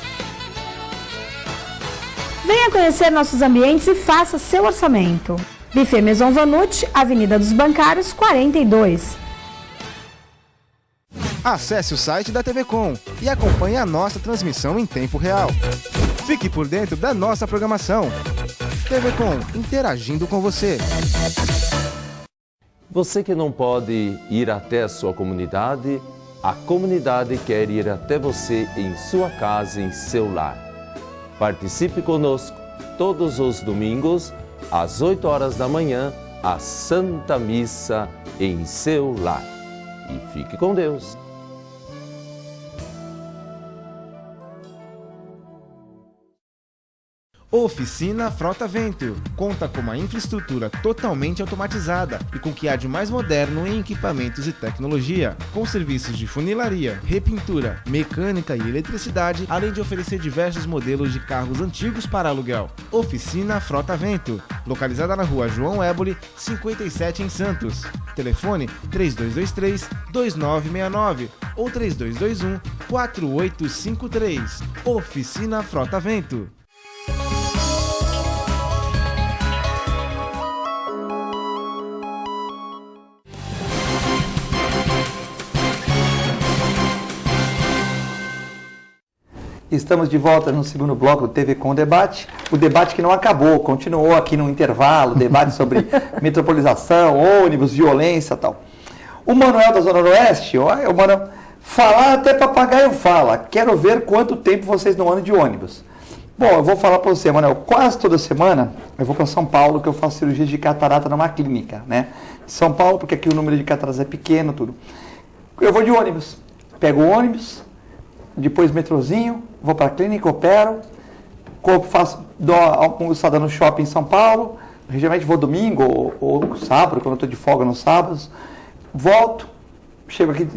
Venha conhecer nossos ambientes e faça seu orçamento. Buffet Maison Vannucci, Avenida dos Bancários, 42. Acesse o site da TV Com e acompanhe a nossa transmissão em tempo real. Fique por dentro da nossa programação. TV Com, interagindo com você. Você que não pode ir até a sua comunidade, A comunidade quer ir até você em sua casa, em seu lar. Participe conosco todos os domingos, às 8 horas da manhã, a Santa Missa em seu lar. E fique com Deus. Oficina Frota Vento conta com uma infraestrutura totalmente automatizada e com o que há de mais moderno em equipamentos e tecnologia, com serviços de funilaria, repintura, mecânica e eletricidade, além de oferecer diversos modelos de carros antigos para aluguel. Oficina Frota Vento, localizada na rua João Éboli, 57 em Santos. Telefone 3223-2969 ou 3221-4853. Oficina Frota Vento. Estamos de volta no segundo bloco do TV Com Debate. O debate que não acabou, continuou aqui no intervalo, debate sobre metropolização, ônibus, violência e tal. O Manuel da Zona Noroeste, o Manuel, falar até papagaio fala. Quero ver quanto tempo vocês não andam de ônibus. Bom, eu vou falar para você, Manuel, quase toda semana eu vou para São Paulo, que eu faço cirurgia de catarata numa clínica, né? São Paulo, porque aqui o número de cataratas é pequeno, tudo. Eu vou de ônibus, pego o ônibus, depois metrozinho, vou para a clínica, opero, dou almoçada no shopping em São Paulo, geralmente vou domingo ou sábado, quando eu estou de folga nos sábados, volto, chego aqui,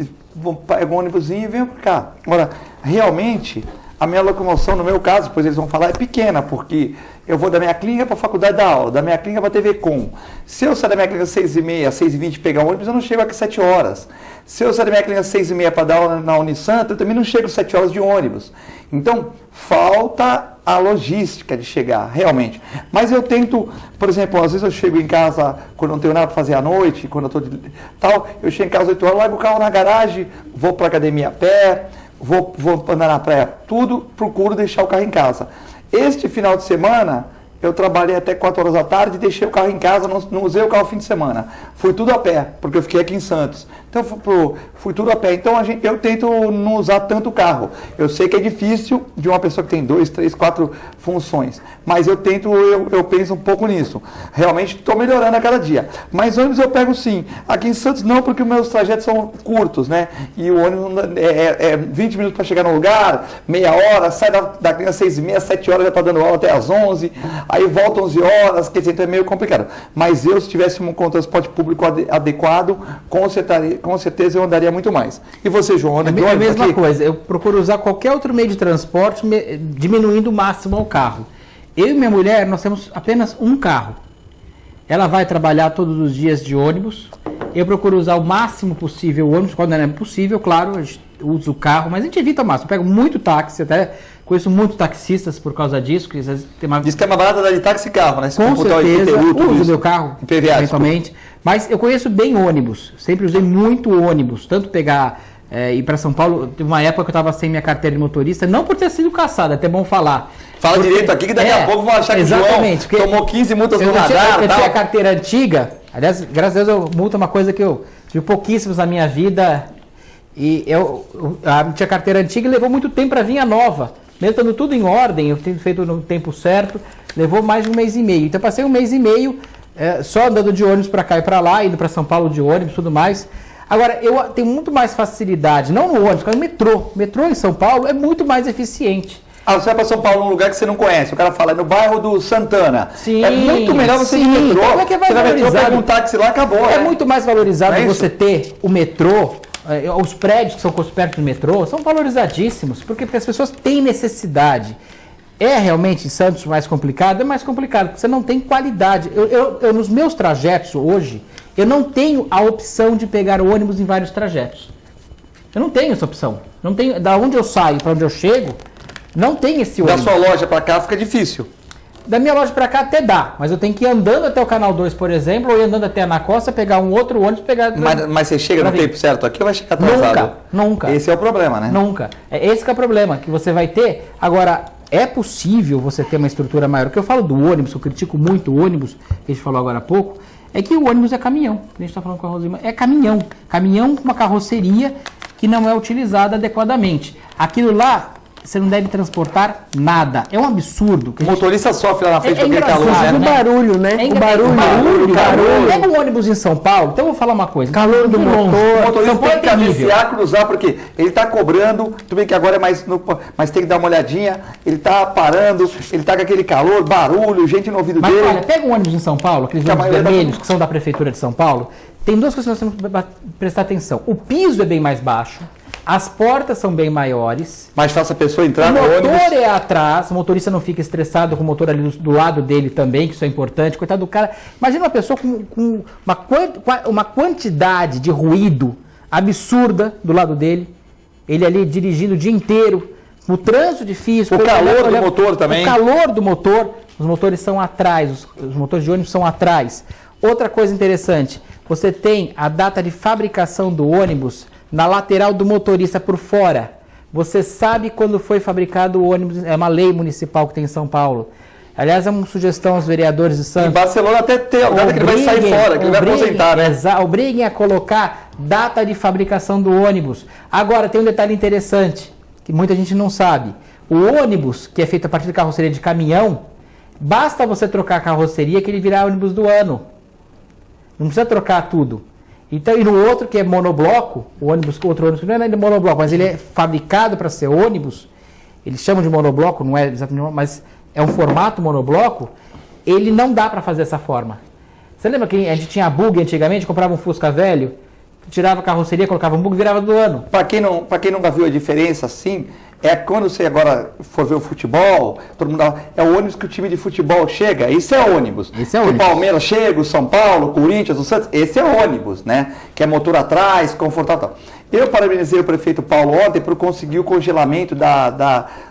pego um ônibusinho e venho para cá. Agora, realmente, a minha locomoção, no meu caso, depois eles vão falar, é pequena, porque eu vou da minha clínica para a faculdade da aula, da minha clínica para a TV Com. Se eu sair da minha clínica às 6h30, 6h20 pegar o ônibus, eu não chego aqui às 7 horas. Se eu sair da minha clínica às 6h30 para dar aula na Unisanta, eu também não chego às 7 horas de ônibus. Então, falta a logística de chegar, realmente. Mas eu tento, por exemplo, às vezes eu chego em casa quando não tenho nada para fazer à noite, quando eu estou tal, eu chego em casa às 8 horas, largo o carro na garagem, vou para a academia a pé, vou andar na praia, tudo, procuro deixar o carro em casa. Este final de semana, eu trabalhei até 4 horas da tarde, deixei o carro em casa, não usei o carro no fim de semana. Fui tudo a pé, porque eu fiquei aqui em Santos. Então, fui tudo a pé. Então, eu tento não usar tanto o carro. Eu sei que é difícil de uma pessoa que tem 2, 3, 4 funções. Mas eu penso um pouco nisso. Realmente estou melhorando a cada dia. Mas ônibus eu pego sim. Aqui em Santos não, porque os meus trajetos são curtos, né? E o ônibus é 20 minutos para chegar no lugar, meia hora, sai da clínica às 6h30, 7 horas já está dando aula até às 11, aí volta 11 horas, quer dizer, então é meio complicado. Mas eu, se tivesse um transporte público adequado, com certeza eu andaria muito mais. E você, João, anda de ônibus? É a mesma coisa, eu procuro usar qualquer outro meio de transporte, diminuindo o máximo o carro. Eu e minha mulher, nós temos apenas um carro. Ela vai trabalhar todos os dias de ônibus. Eu procuro usar o máximo possível o ônibus, quando não é possível, claro, a gente usa o carro, mas a gente evita o máximo. Eu pego muito táxi, até conheço muitos taxistas por causa disso. Que às vezes tem uma... Diz que é uma barata de táxi e carro, né? Com certeza, uso meu carro, IPVA, eventualmente. Mas eu conheço bem ônibus, sempre usei muito ônibus, tanto pegar... ir para São Paulo, teve uma época que eu estava sem minha carteira de motorista, não por ter sido caçado, é até bom falar. Fala direito aqui que daqui a pouco vão achar que o João tomou 15 multas no radar. Eu tinha a carteira antiga, aliás, graças a Deus, multa é uma coisa que eu tive pouquíssimos na minha vida, e eu tinha carteira antiga e levou muito tempo para vir a nova. Mesmo estando tudo em ordem, eu tenho feito no tempo certo, levou mais de 1 mês e meio. Então eu passei 1 mês e meio só andando de ônibus para cá e para lá, indo para São Paulo de ônibus e tudo mais. Agora, eu tenho muito mais facilidade, não no ônibus, mas no metrô. Metrô em São Paulo é muito mais eficiente. Você vai para São Paulo, num lugar que você não conhece. O cara fala, é no bairro do Santana. Sim, é muito melhor você ir de metrô. Então é que é mais você vai metrô, pega um táxi lá, acabou. É muito mais valorizado você isso? ter o metrô. Os prédios que são perto do metrô são valorizadíssimos, porque as pessoas têm necessidade. É realmente em Santos mais complicado? É mais complicado, porque você não tem qualidade. Eu nos meus trajetos hoje, eu não tenho a opção de pegar o ônibus em vários trajetos. Eu não tenho essa opção. Não tenho, da onde eu saio para onde eu chego, não tem esse ônibus. Da sua loja para cá fica difícil. Da minha loja para cá até dá, mas eu tenho que ir andando até o Canal 2, por exemplo, ou ir andando até na costa, pegar um outro ônibus, pegar... Mas você chega no tempo certo aqui ou vai chegar atrasado? Nunca. Esse é o problema, né? Nunca. Esse que é o problema, que você vai ter. Agora, é possível você ter uma estrutura maior. O que eu falo do ônibus, eu critico muito o ônibus, que a gente falou agora há pouco, é que o ônibus é caminhão. A gente está falando com a Rosimar, é caminhão. Caminhão com uma carroceria que não é utilizada adequadamente. Aquilo lá, você não deve transportar nada. É um absurdo. O motorista sofre lá na frente com aquele calor, O barulho, né? O barulho. Pega um ônibus em São Paulo, então eu vou falar uma coisa. Calor do motor. O motorista tem que cabecear, cruzar, porque ele está cobrando, tudo bem que agora é mas tem que dar uma olhadinha, ele está parando, ele está com aquele calor, barulho, gente no ouvido dele. Mas olha, pega um ônibus em São Paulo, aqueles ônibus vermelhos que são da Prefeitura de São Paulo, tem duas coisas que nós temos que prestar atenção. O piso é bem mais baixo, as portas são bem maiores. Mais fácil a pessoa entrar no ônibus. O motor ônibus. é atrás, o motorista não fica estressado com o motor ali do lado dele também, que isso é importante. Coitado do cara. Imagina uma pessoa com uma quantidade de ruído absurda do lado dele. Ele ali dirigindo o dia inteiro, no trânsito difícil. O calor do motor também. O calor do motor, os motores são atrás, os motores de ônibus são atrás. Outra coisa interessante, você tem a data de fabricação do ônibus na lateral do motorista por fora. Você sabe quando foi fabricado o ônibus, é uma lei municipal que tem em São Paulo. Aliás, é uma sugestão aos vereadores de Santos. Em Barcelona até tem a data que ele vai sair fora, que ele vai aposentar, né? Obriguem a colocar data de fabricação do ônibus. Agora, tem um detalhe interessante, que muita gente não sabe. O ônibus, que é feito a partir de carroceria de caminhão, basta você trocar a carroceria que ele virá ônibus do ano. Não precisa trocar tudo. Então, e no outro, que é monobloco, outro ônibus que não é monobloco, mas ele é fabricado para ser ônibus, eles chamam de monobloco, não é exatamente, mas é um formato monobloco, ele não dá para fazer dessa forma. Você lembra que a gente tinha bug antigamente, comprava um Fusca velho, tirava a carroceria, colocava um bug e virava do ano. Para quem nunca viu a diferença assim, é quando você agora for ver o futebol, todo mundo é o ônibus que o time de futebol chega, esse é ônibus. Esse é ônibus. O Palmeiras chega, o São Paulo, o Corinthians, o Santos, esse é ônibus, né? Que é motor atrás, confortável. Eu parabenizei o prefeito Paulo ontem por conseguir o congelamento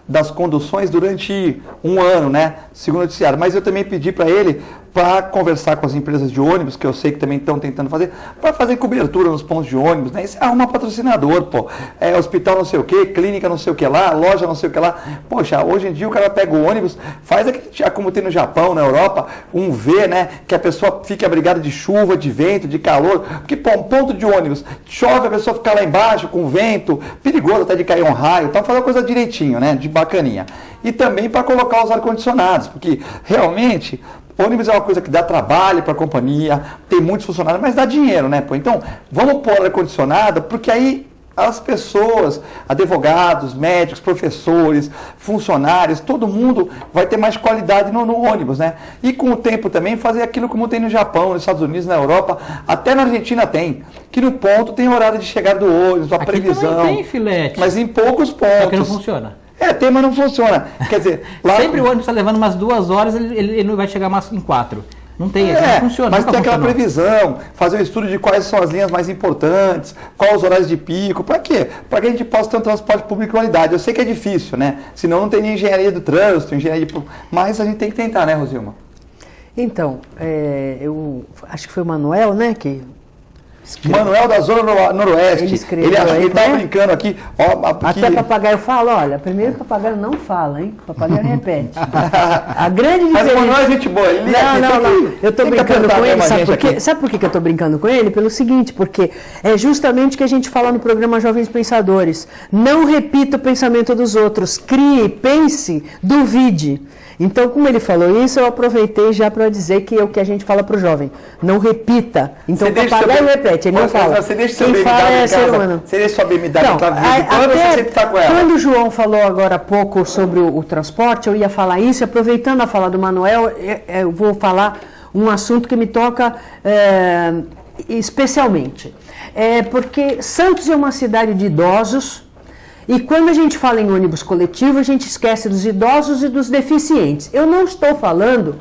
das conduções durante um ano, né? Segundo o noticiário. Mas eu também pedi para ele para conversar com as empresas de ônibus, que eu sei que também estão tentando fazer, para fazer cobertura nos pontos de ônibus, né? Isso é arrumar patrocinador, pô. É hospital não sei o que, clínica não sei o que lá, loja não sei o que lá. Poxa, hoje em dia o cara pega o ônibus, faz aquele, como tem no Japão, na Europa, um V, né? Que a pessoa fique abrigada de chuva, de vento, de calor. Porque, pô, um ponto de ônibus, chove, a pessoa fica lá embaixo com vento, perigoso até de cair um raio. Então, fazer a coisa direitinho, né? De bacaninha. E também para colocar os ar-condicionados, porque realmente ônibus é uma coisa que dá trabalho para a companhia, tem muitos funcionários, mas dá dinheiro, né? Pô? Então, vamos pôr ar-condicionado, porque aí as pessoas, advogados, médicos, professores, funcionários, todo mundo vai ter mais qualidade no ônibus, né? E com o tempo também fazer aquilo como tem no Japão, nos Estados Unidos, na Europa, até na Argentina tem, que no ponto tem horário de chegada do ônibus, a previsão. Também tem, filete. Mas em poucos pontos. Só que não funciona. Tem, mas não funciona. Quer dizer, lá... Sempre o ônibus está levando umas 2 horas, ele não vai chegar mais em 4. Não tem, não funciona. Mas tem aquela previsão, fazer um estudo de quais são as linhas mais importantes, quais os horários de pico, para quê? Para que a gente possa ter um transporte público de qualidade. Eu sei que é difícil, né? Senão não tem nem engenharia do trânsito, mas a gente tem que tentar, né, Rosilma? Então, eu acho que foi o Manuel, né, que... Manuel da Zona Noroeste. Ele escreveu. Ele tá brincando aqui. Ó, até papagaio fala, olha, primeiro papagaio não fala, hein? Papagaio repete. A grande diferença... Mas o Manuel é gente boa. Ele não. Eu tô brincando com ele, sabe por que eu tô brincando com ele? Pelo seguinte, porque é justamente o que a gente fala no programa Jovens Pensadores. Não repita o pensamento dos outros. Crie, pense, duvide. Então, como ele falou isso, eu aproveitei já para dizer que é o que a gente fala para o jovem. Não repita. Então, o papagaio repete, ele não fala. Você deixa seu Quem fala é ser humano. Você deixa sua BMW em casa, você sempre está com ela. Quando o João falou agora há pouco sobre o transporte, eu ia falar isso, aproveitando a fala do Manuel, eu vou falar um assunto que me toca especialmente. Porque Santos é uma cidade de idosos, e quando a gente fala em ônibus coletivo, a gente esquece dos idosos e dos deficientes. Eu não estou falando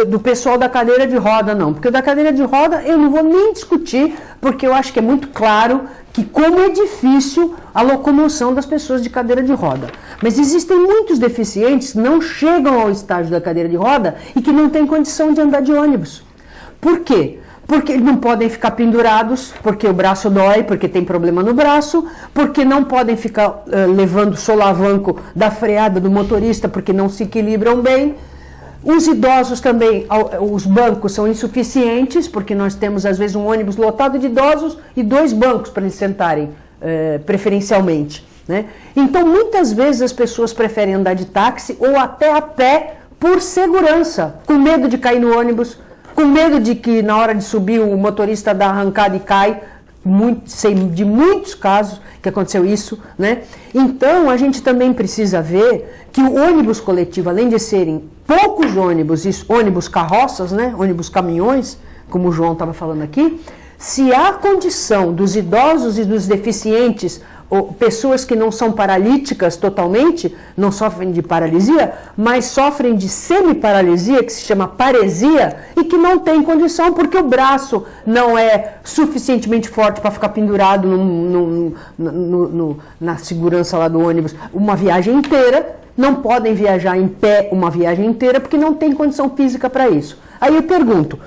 do pessoal da cadeira de roda, não. Porque da cadeira de roda eu não vou nem discutir, porque eu acho que é muito claro que como é difícil a locomoção das pessoas de cadeira de roda. Mas existem muitos deficientes que não chegam ao estágio da cadeira de roda e que não têm condição de andar de ônibus. Por quê? Porque eles não podem ficar pendurados, porque o braço dói, porque tem problema no braço, porque não podem ficar levando solavanco da freada do motorista, porque não se equilibram bem. Os idosos também, os bancos são insuficientes, porque nós temos às vezes um ônibus lotado de idosos e 2 bancos para eles sentarem preferencialmente, né? Então, muitas vezes as pessoas preferem andar de táxi ou até a pé por segurança, com medo de cair no ônibus, com medo de que na hora de subir o motorista dá arrancada e cai. Sei de muitos casos que aconteceu isso, né? Então, a gente também precisa ver que o ônibus coletivo, além de serem poucos ônibus, ônibus carroças, né? Ônibus caminhões, como o João estava falando aqui, se há condição dos idosos e dos deficientes, ou pessoas que não são paralíticas totalmente, não sofrem de paralisia, mas sofrem de semiparalisia, que se chama paresia, e que não tem condição porque o braço não é suficientemente forte para ficar pendurado na segurança lá do ônibus uma viagem inteira, não podem viajar em pé uma viagem inteira porque não tem condição física para isso. Aí eu pergunto...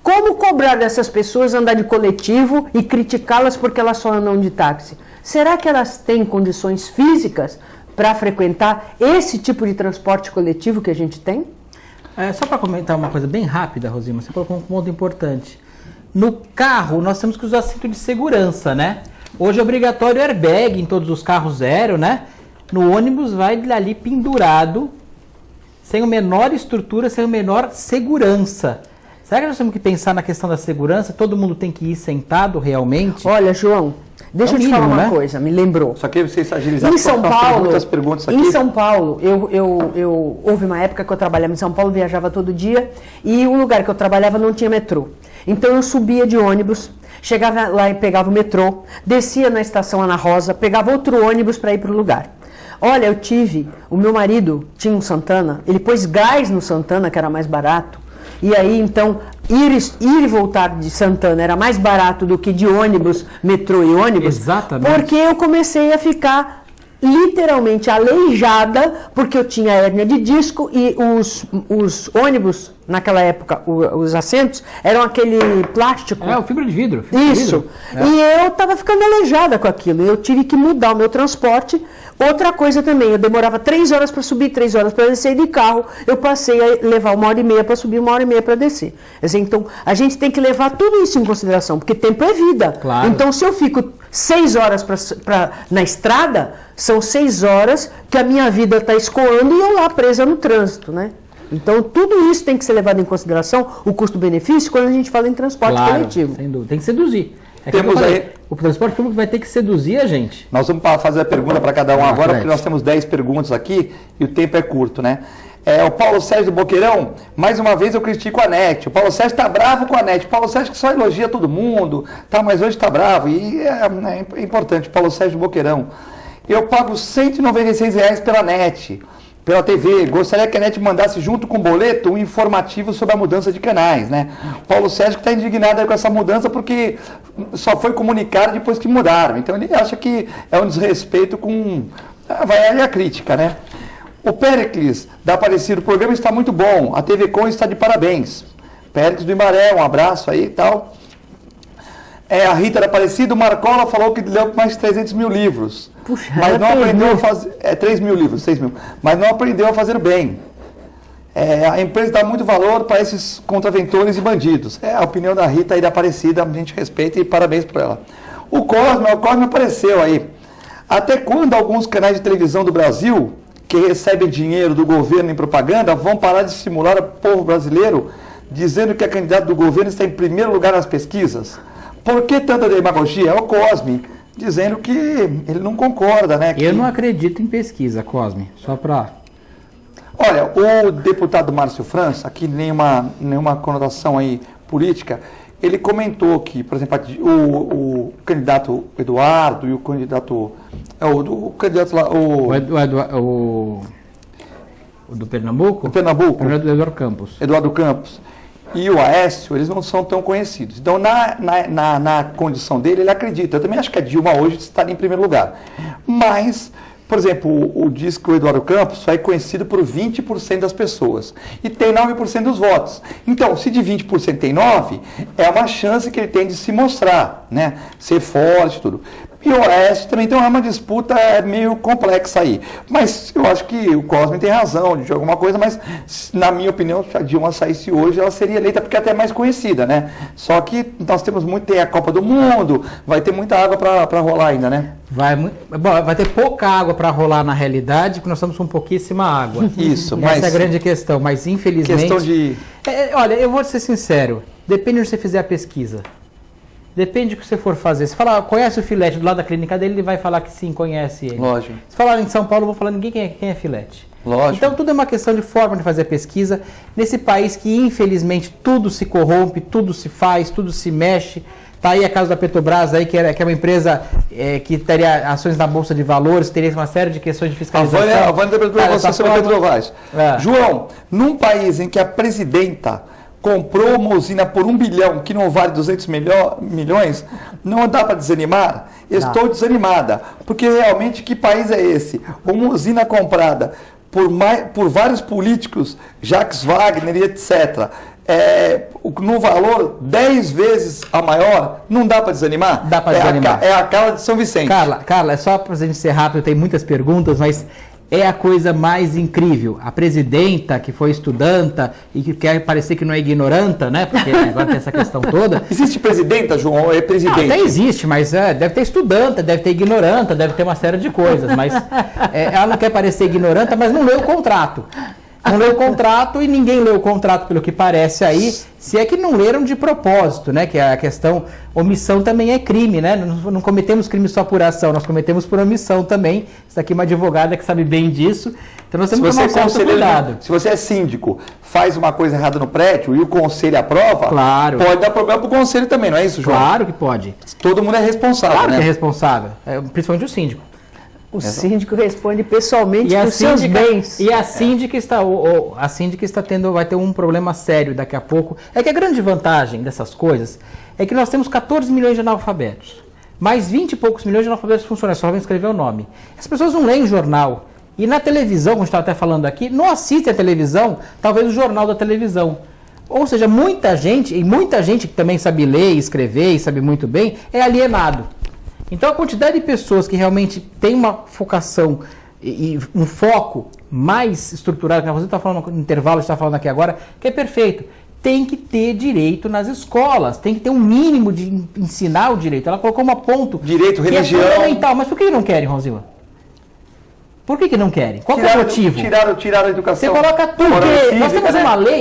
Como cobrar dessas pessoas andar de coletivo e criticá-las porque elas só andam de táxi? Será que elas têm condições físicas para frequentar esse tipo de transporte coletivo que a gente tem? Só para comentar uma coisa bem rápida, Rosima, você colocou um ponto importante. No carro, nós temos que usar cinto de segurança, né? Hoje é obrigatório airbag em todos os carros zero, né? No ônibus vai ali pendurado, sem a menor estrutura, sem a menor segurança. Será que nós temos que pensar na questão da segurança? Todo mundo tem que ir sentado realmente? Olha, João, deixa eu te falar uma coisa, me lembrou. Só que vocês agilizaram. Em São Paulo, muitas perguntas aqui. Em São Paulo, houve uma época que eu trabalhava em São Paulo, viajava todo dia, e o lugar que eu trabalhava não tinha metrô. Então eu subia de ônibus, chegava lá e pegava o metrô, descia na estação Ana Rosa, pegava outro ônibus para ir para o lugar. Olha, o meu marido tinha um Santana, ele pôs gás no Santana, que era mais barato. E aí, então, ir e voltar de Santana era mais barato do que de ônibus, metrô e ônibus. Exatamente. Porque eu comecei a ficar literalmente aleijada, porque eu tinha hérnia de disco e os ônibus, naquela época, os assentos, eram aquele plástico. O fibra de vidro. Isso. E eu estava ficando aleijada com aquilo. Eu tive que mudar o meu transporte. Outra coisa também, eu demorava 3 horas para subir, 3 horas para descer de carro. Eu passei a levar 1h30 para subir, 1h30 para descer. Então, a gente tem que levar tudo isso em consideração, porque tempo é vida. Claro. Então, se eu fico 6 horas na estrada, são 6 horas que a minha vida está escoando e eu lá presa no trânsito, né? Então, tudo isso tem que ser levado em consideração, o custo-benefício, quando a gente fala em transporte coletivo. Sem dúvida. Tem que seduzir. Temos aí... O transporte público vai ter que seduzir a gente. Nós vamos fazer a pergunta para cada um agora, porque nós temos 10 perguntas aqui e o tempo é curto, né? O Paulo Sérgio do Boqueirão, mais uma vez eu critico a NET. O Paulo Sérgio está bravo com a NET. O Paulo Sérgio que só elogia todo mundo, tá, mas hoje está bravo. E é importante, o Paulo Sérgio do Boqueirão. Eu pago R$ 196 pela NET, pela TV. Gostaria que a NET mandasse junto com o boleto um informativo sobre a mudança de canais, né? O Paulo Sérgio que está indignado aí com essa mudança porque só foi comunicado depois que mudaram. Então ele acha que é um desrespeito com... Vai ali a crítica, né? O Péricles da Aparecida, o programa está muito bom, a TV Com está de parabéns. Péricles do Imaré, um abraço aí e tal. A Rita da Aparecida, o Marcola falou que leu mais de 300 mil livros. Puxa, mas não aprendeu a fazer... 3 mil livros, 6 mil. Mas não aprendeu a fazer bem. A empresa dá muito valor para esses contraventores e bandidos. É a opinião da Rita aí da Aparecida, a gente respeita e parabéns por ela. O Cosme apareceu aí. Até quando alguns canais de televisão do Brasil, que recebem dinheiro do governo em propaganda, vão parar de estimular o povo brasileiro, dizendo que a candidata do governo está em primeiro lugar nas pesquisas? Por que tanta demagogia? É o Cosme, dizendo que ele não concorda, né? Eu não acredito em pesquisa, Cosme, só para... Olha, o deputado Márcio França, aqui nenhuma conotação aí política, ele comentou que, por exemplo, o candidato Eduardo e o candidato... O candidato lá... O do Pernambuco? O Pernambuco. O Eduardo Campos. Eduardo Campos. E o Aécio, eles não são tão conhecidos. Então, na condição dele, ele acredita. Eu também acho que a Dilma hoje estaria em primeiro lugar. Mas, por exemplo, diz que o Eduardo Campos só é conhecido por 20% das pessoas. E tem 9% dos votos. Então, se de 20% tem 9%, é uma chance que ele tem de se mostrar, né? Ser forte e tudo. e o Oeste também. Então é uma disputa meio complexa aí. Mas eu acho que o Cosme tem razão de alguma coisa, mas na minha opinião, se a Dilma saísse hoje, ela seria eleita porque é até mais conhecida, né? Só que nós temos muito, tem a Copa do Mundo, vai ter muita água para rolar ainda, né? Vai ter pouca água para rolar na realidade, porque nós estamos com pouquíssima água. Isso, mas... Essa é a grande questão, mas infelizmente... Questão de... olha, eu vou ser sincero, depende de você fizer a pesquisa. Depende do que você for fazer. Se falar, conhece o Filete do lado da clínica dele, ele vai falar que sim, conhece ele. Lógico. Se falar em São Paulo, eu vou falar ninguém quem é Filete. Lógico. Então tudo é uma questão de forma de fazer a pesquisa. Nesse país que infelizmente tudo se corrompe, tudo se faz, tudo se mexe. Está aí a caso da Petrobras, aí, que é uma empresa que teria ações na Bolsa de Valores, teria uma série de questões de fiscalização. A Vânia perguntou você sobre a Petrobras. João, num país em que a presidenta comprou uma usina por 1 bilhão, que não vale 200 milhões, não dá para desanimar? Estou desanimada, porque realmente que país é esse? Uma usina comprada por vários políticos, Jacques Wagner e etc., no valor 10 vezes a maior, não dá para desanimar? Dá para desanimar. É a Carla de São Vicente. Carla, é só para a gente ser rápido, tem muitas perguntas, mas é a coisa mais incrível. A presidenta, que foi estudanta e que quer parecer que não é ignoranta, né? Porque agora tem essa questão toda. Existe presidenta, João, ou é presidente? Até existe, mas deve ter estudanta, deve ter ignoranta, deve ter uma série de coisas. Mas ela não quer parecer ignoranta, mas não leu o contrato. Não leu o contrato e ninguém leu o contrato, pelo que parece aí, se é que não leram de propósito, né? Que a questão, omissão também é crime, né? Não cometemos crime só por ação, nós cometemos por omissão também. Isso aqui é uma advogada que sabe bem disso. Então nós temos que tomar um certo cuidado. Se você é síndico, faz uma coisa errada no prédio e o conselho aprova, claro, pode dar problema para o conselho também, não é isso, João? Claro que pode. Todo mundo é responsável, claro, né? Que é responsável, principalmente o síndico. O síndico responde pessoalmente pelos seus bens. E a síndica vai ter um problema sério daqui a pouco. É que a grande vantagem dessas coisas é que nós temos 14 milhões de analfabetos. Mais 20 e poucos milhões de analfabetos funcionários, só sabem escrever o nome. As pessoas não leem jornal. E na televisão, como a gente estava até falando aqui, não assistem a televisão, talvez o jornal da televisão. Ou seja, muita gente que também sabe ler e escrever e sabe muito bem, é alienado. Então a quantidade de pessoas que realmente tem uma focação e um foco mais estruturado, que você está falando no intervalo, a gente está falando aqui agora, que é perfeito. Tem que ter direito nas escolas, tem que ter um mínimo de ensinar o direito. Ela colocou um ponto. Direito, religião. É fundamental. Mas por que não querem, Rosila? Por que não querem? Qual é o motivo? Tiraram a educação. Você coloca tudo. Porque nós temos uma lei.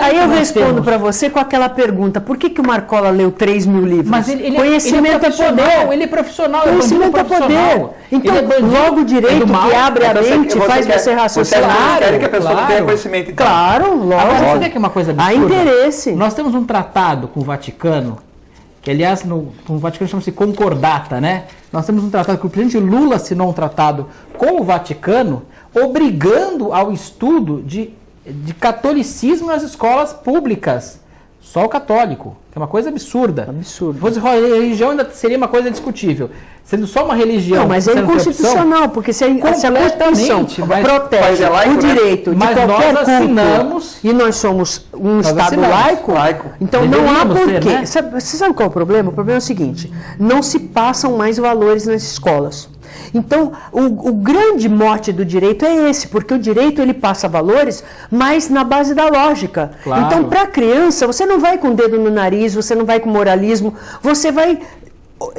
Aí eu respondo para você com aquela pergunta: por que o Marcola leu 3 mil livros? Mas ele conhecimento é poder. Ele é profissional. Conhecimento é poder. Então, logo o direito que abre a mente faz você raciocinar. Você quer que a pessoa tenha conhecimento. Então. Claro, lógico. Agora, você vê que é uma coisa absurda? Há interesse. Nós temos um tratado com o Vaticano, que aliás no Vaticano chama-se concordata, né? Nós temos um tratado que o presidente Lula assinou um tratado com o Vaticano, obrigando ao estudo de catolicismo nas escolas públicas. Só o católico, que é uma coisa absurda. Absurdo. A religião ainda seria uma coisa discutível. Sendo só uma religião... Não, mas é inconstitucional, porque se a Constituição protege o direito de qualquer culto, e nós somos um Estado laico, então não há porquê. Né? Você sabe qual é o problema? O problema é o seguinte: não se passam mais valores nas escolas. Então, o grande mote do direito é esse, porque o direito ele passa valores, mas na base da lógica. Claro. Então, para a criança, você não vai com o dedo no nariz, você não vai com moralismo, você vai,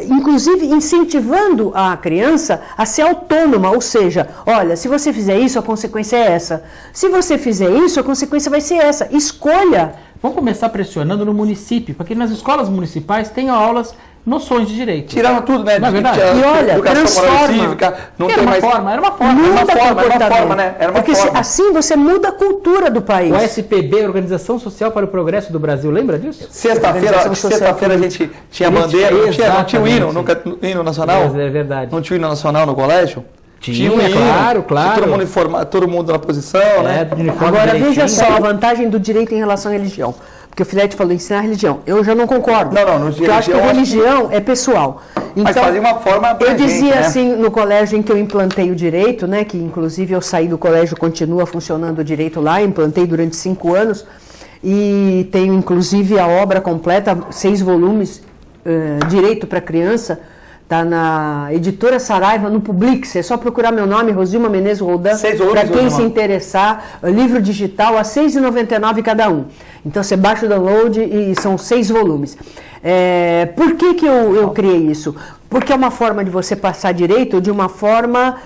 inclusive, incentivando a criança a ser autônoma, ou seja, olha, se você fizer isso, a consequência é essa. Se você fizer isso, a consequência vai ser essa. Escolha. Vamos começar pressionando no município, porque nas escolas municipais tem aulas, noções de direito. Tiraram tudo, né? Não é verdade? E olha, transforma. Cívica, não era tem uma mais... forma, era uma forma. Muda forma, né? Era uma porque forma. assim você muda a cultura do país. O SPB, Organização Social para o Progresso do Brasil, lembra disso? Sexta-feira a gente tinha bandeira, não tinha o hino, nunca hino nacional? É verdade. Não tinha o hino nacional no colégio? Tinha, claro. Todo mundo na posição, né? Agora veja só a vantagem do direito em relação à religião. Porque o Filete falou ensinar a religião. Eu já não concordo. Porque eu acho que a religião é pessoal. Então, mas fazia uma forma eu dizia assim, no colégio em que eu implantei o direito, né, que inclusive eu saí do colégio, continua funcionando o direito lá, implantei durante 5 anos, e tenho inclusive a obra completa, 6 volumes, Direito para Criança, Está na editora Saraiva, no Publix. É só procurar meu nome, Rosilma Menezes Roldan, para quem se interessar. Livro digital a R$ 6,99 cada um. Então você baixa o download e são 6 volumes. Por que eu criei isso? Porque é uma forma de você passar direito de uma forma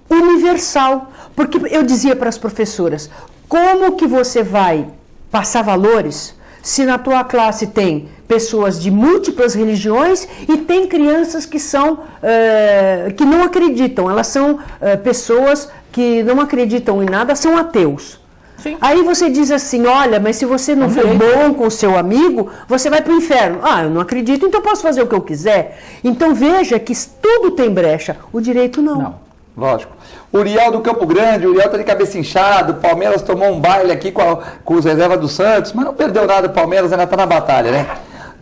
universal. Porque eu dizia para as professoras, como que você vai passar valores se na tua classe tem pessoas de múltiplas religiões e tem crianças que que não acreditam, elas são pessoas que não acreditam em nada, são ateus. Sim. Aí você diz assim, olha, mas se você não for bom com o seu amigo, você vai para o inferno. Ah, eu não acredito, então eu posso fazer o que eu quiser. Então veja que tudo tem brecha, o direito não. Lógico. Uriel do Campo Grande, Uriel tá de cabeça inchada, o Palmeiras tomou um baile aqui com os reservas do Santos, mas não perdeu nada, o Palmeiras ainda está na batalha, né?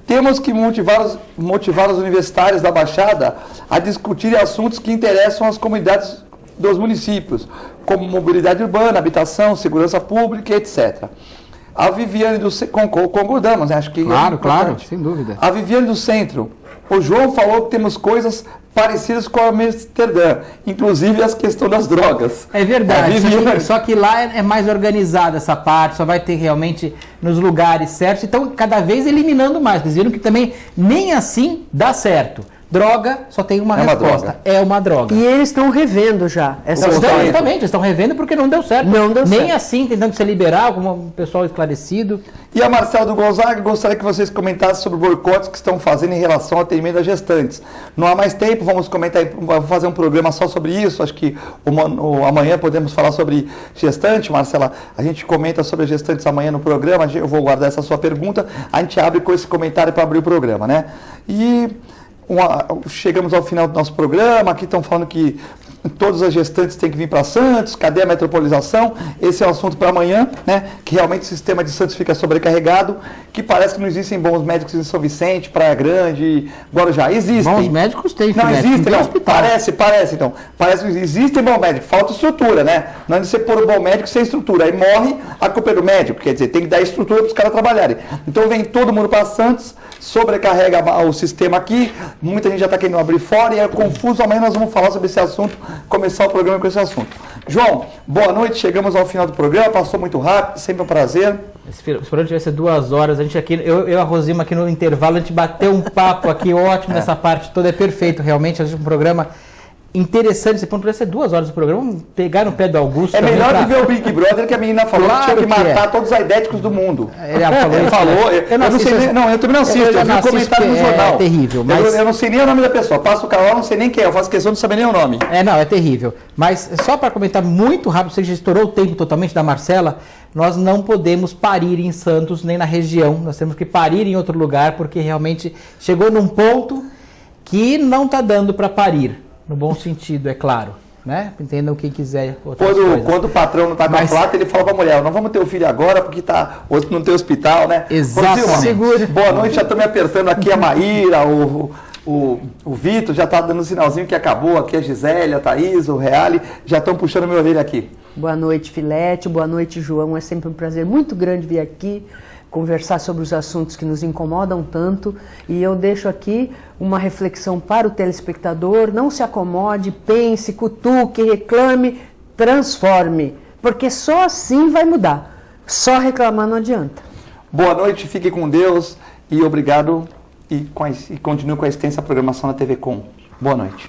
Temos que motivar os universitários da Baixada a discutir assuntos que interessam as comunidades dos municípios, como mobilidade urbana, habitação, segurança pública, etc. A Viviane do Centro, concordamos, né? Acho que claro, sem dúvida. A Viviane do Centro, o João falou que temos coisas parecidas com Amsterdã, inclusive as questões das drogas. É verdade, só que lá é mais organizada essa parte, só vai ter realmente nos lugares certos, então cada vez eliminando mais. Vocês viram que também nem assim dá certo. Droga, só tem uma resposta. É uma droga. E eles estão revendo já. Exatamente, eles estão revendo porque não deu certo. Não deu certo. Nem assim, tentando se liberar, como o pessoal esclarecido. E a Marcela do Gonzaga, gostaria que vocês comentassem sobre boicotes que estão fazendo em relação ao atendimento das gestantes. Não há mais tempo, vamos comentar, vamos fazer um programa só sobre isso. Acho que amanhã podemos falar sobre gestante. Marcela, a gente comenta sobre as gestantes amanhã no programa. Eu vou guardar essa sua pergunta. A gente abre com esse comentário para abrir o programa, né? E chegamos ao final do nosso programa, aqui estão falando que todas as gestantes têm que vir para Santos, cadê a metropolização? Esse é o assunto para amanhã, né? Que realmente o sistema de Santos fica sobrecarregado, que parece que não existem bons médicos em São Vicente, Praia Grande, Guarujá. Existem. Bons médicos tem, não existem, não. Parece então. Parece que existem bons médicos, falta estrutura, né? Não é de você pôr um bom médico sem estrutura, aí morre a culpa do médico, quer dizer, tem que dar estrutura para os caras trabalharem. Então vem todo mundo para Santos, sobrecarrega o sistema aqui, muita gente já está querendo abrir fora e é confuso. Amanhã nós vamos falar sobre esse assunto, começar o programa com esse assunto. João, boa noite, chegamos ao final do programa, passou muito rápido, sempre um prazer. Se o programa tivesse 2 horas, a gente aqui, eu e a Rosilma aqui no intervalo, a gente bateu um papo aqui ótimo nessa parte toda, é perfeito realmente, um programa interessante, esse ponto ser 2 horas do programa, vamos pegar no pé do Augusto. É melhor do que ver o Big Brother, que a menina falou que tinha que matar todos os aidéticos do mundo. Ele falou. Eu não sei, eu também não assisto, eu vi um comentário no jornal. É terrível. Mas... Eu não sei nem o nome da pessoa, passo o canal, não sei nem quem é, eu faço questão de saber nem o nome. É terrível. Mas só para comentar muito rápido, você já estourou o tempo totalmente da Marcela, nós não podemos parir em Santos, nem na região, nós temos que parir em outro lugar, porque realmente chegou num ponto que não está dando para parir. No bom sentido, é claro, né? Entendam quem quiser outras coisas. Quando o patrão não está com a plata, ele fala para a mulher, não vamos ter o filho agora porque hoje não tem hospital, né? Exatamente. Boa noite, já estou me apertando aqui a Maíra, o Vitor já está dando um sinalzinho que acabou, aqui a Gisele, a Thaís, o Reale, já estão puxando minha orelha aqui. Boa noite, Filete, boa noite, João, é sempre um prazer muito grande vir aqui conversar sobre os assuntos que nos incomodam tanto, e eu deixo aqui uma reflexão para o telespectador: não se acomode, pense, cutuque, reclame, transforme, porque só assim vai mudar, só reclamar não adianta. Boa noite, fique com Deus e obrigado, e continue com a extensa programação na TV Com. Boa noite.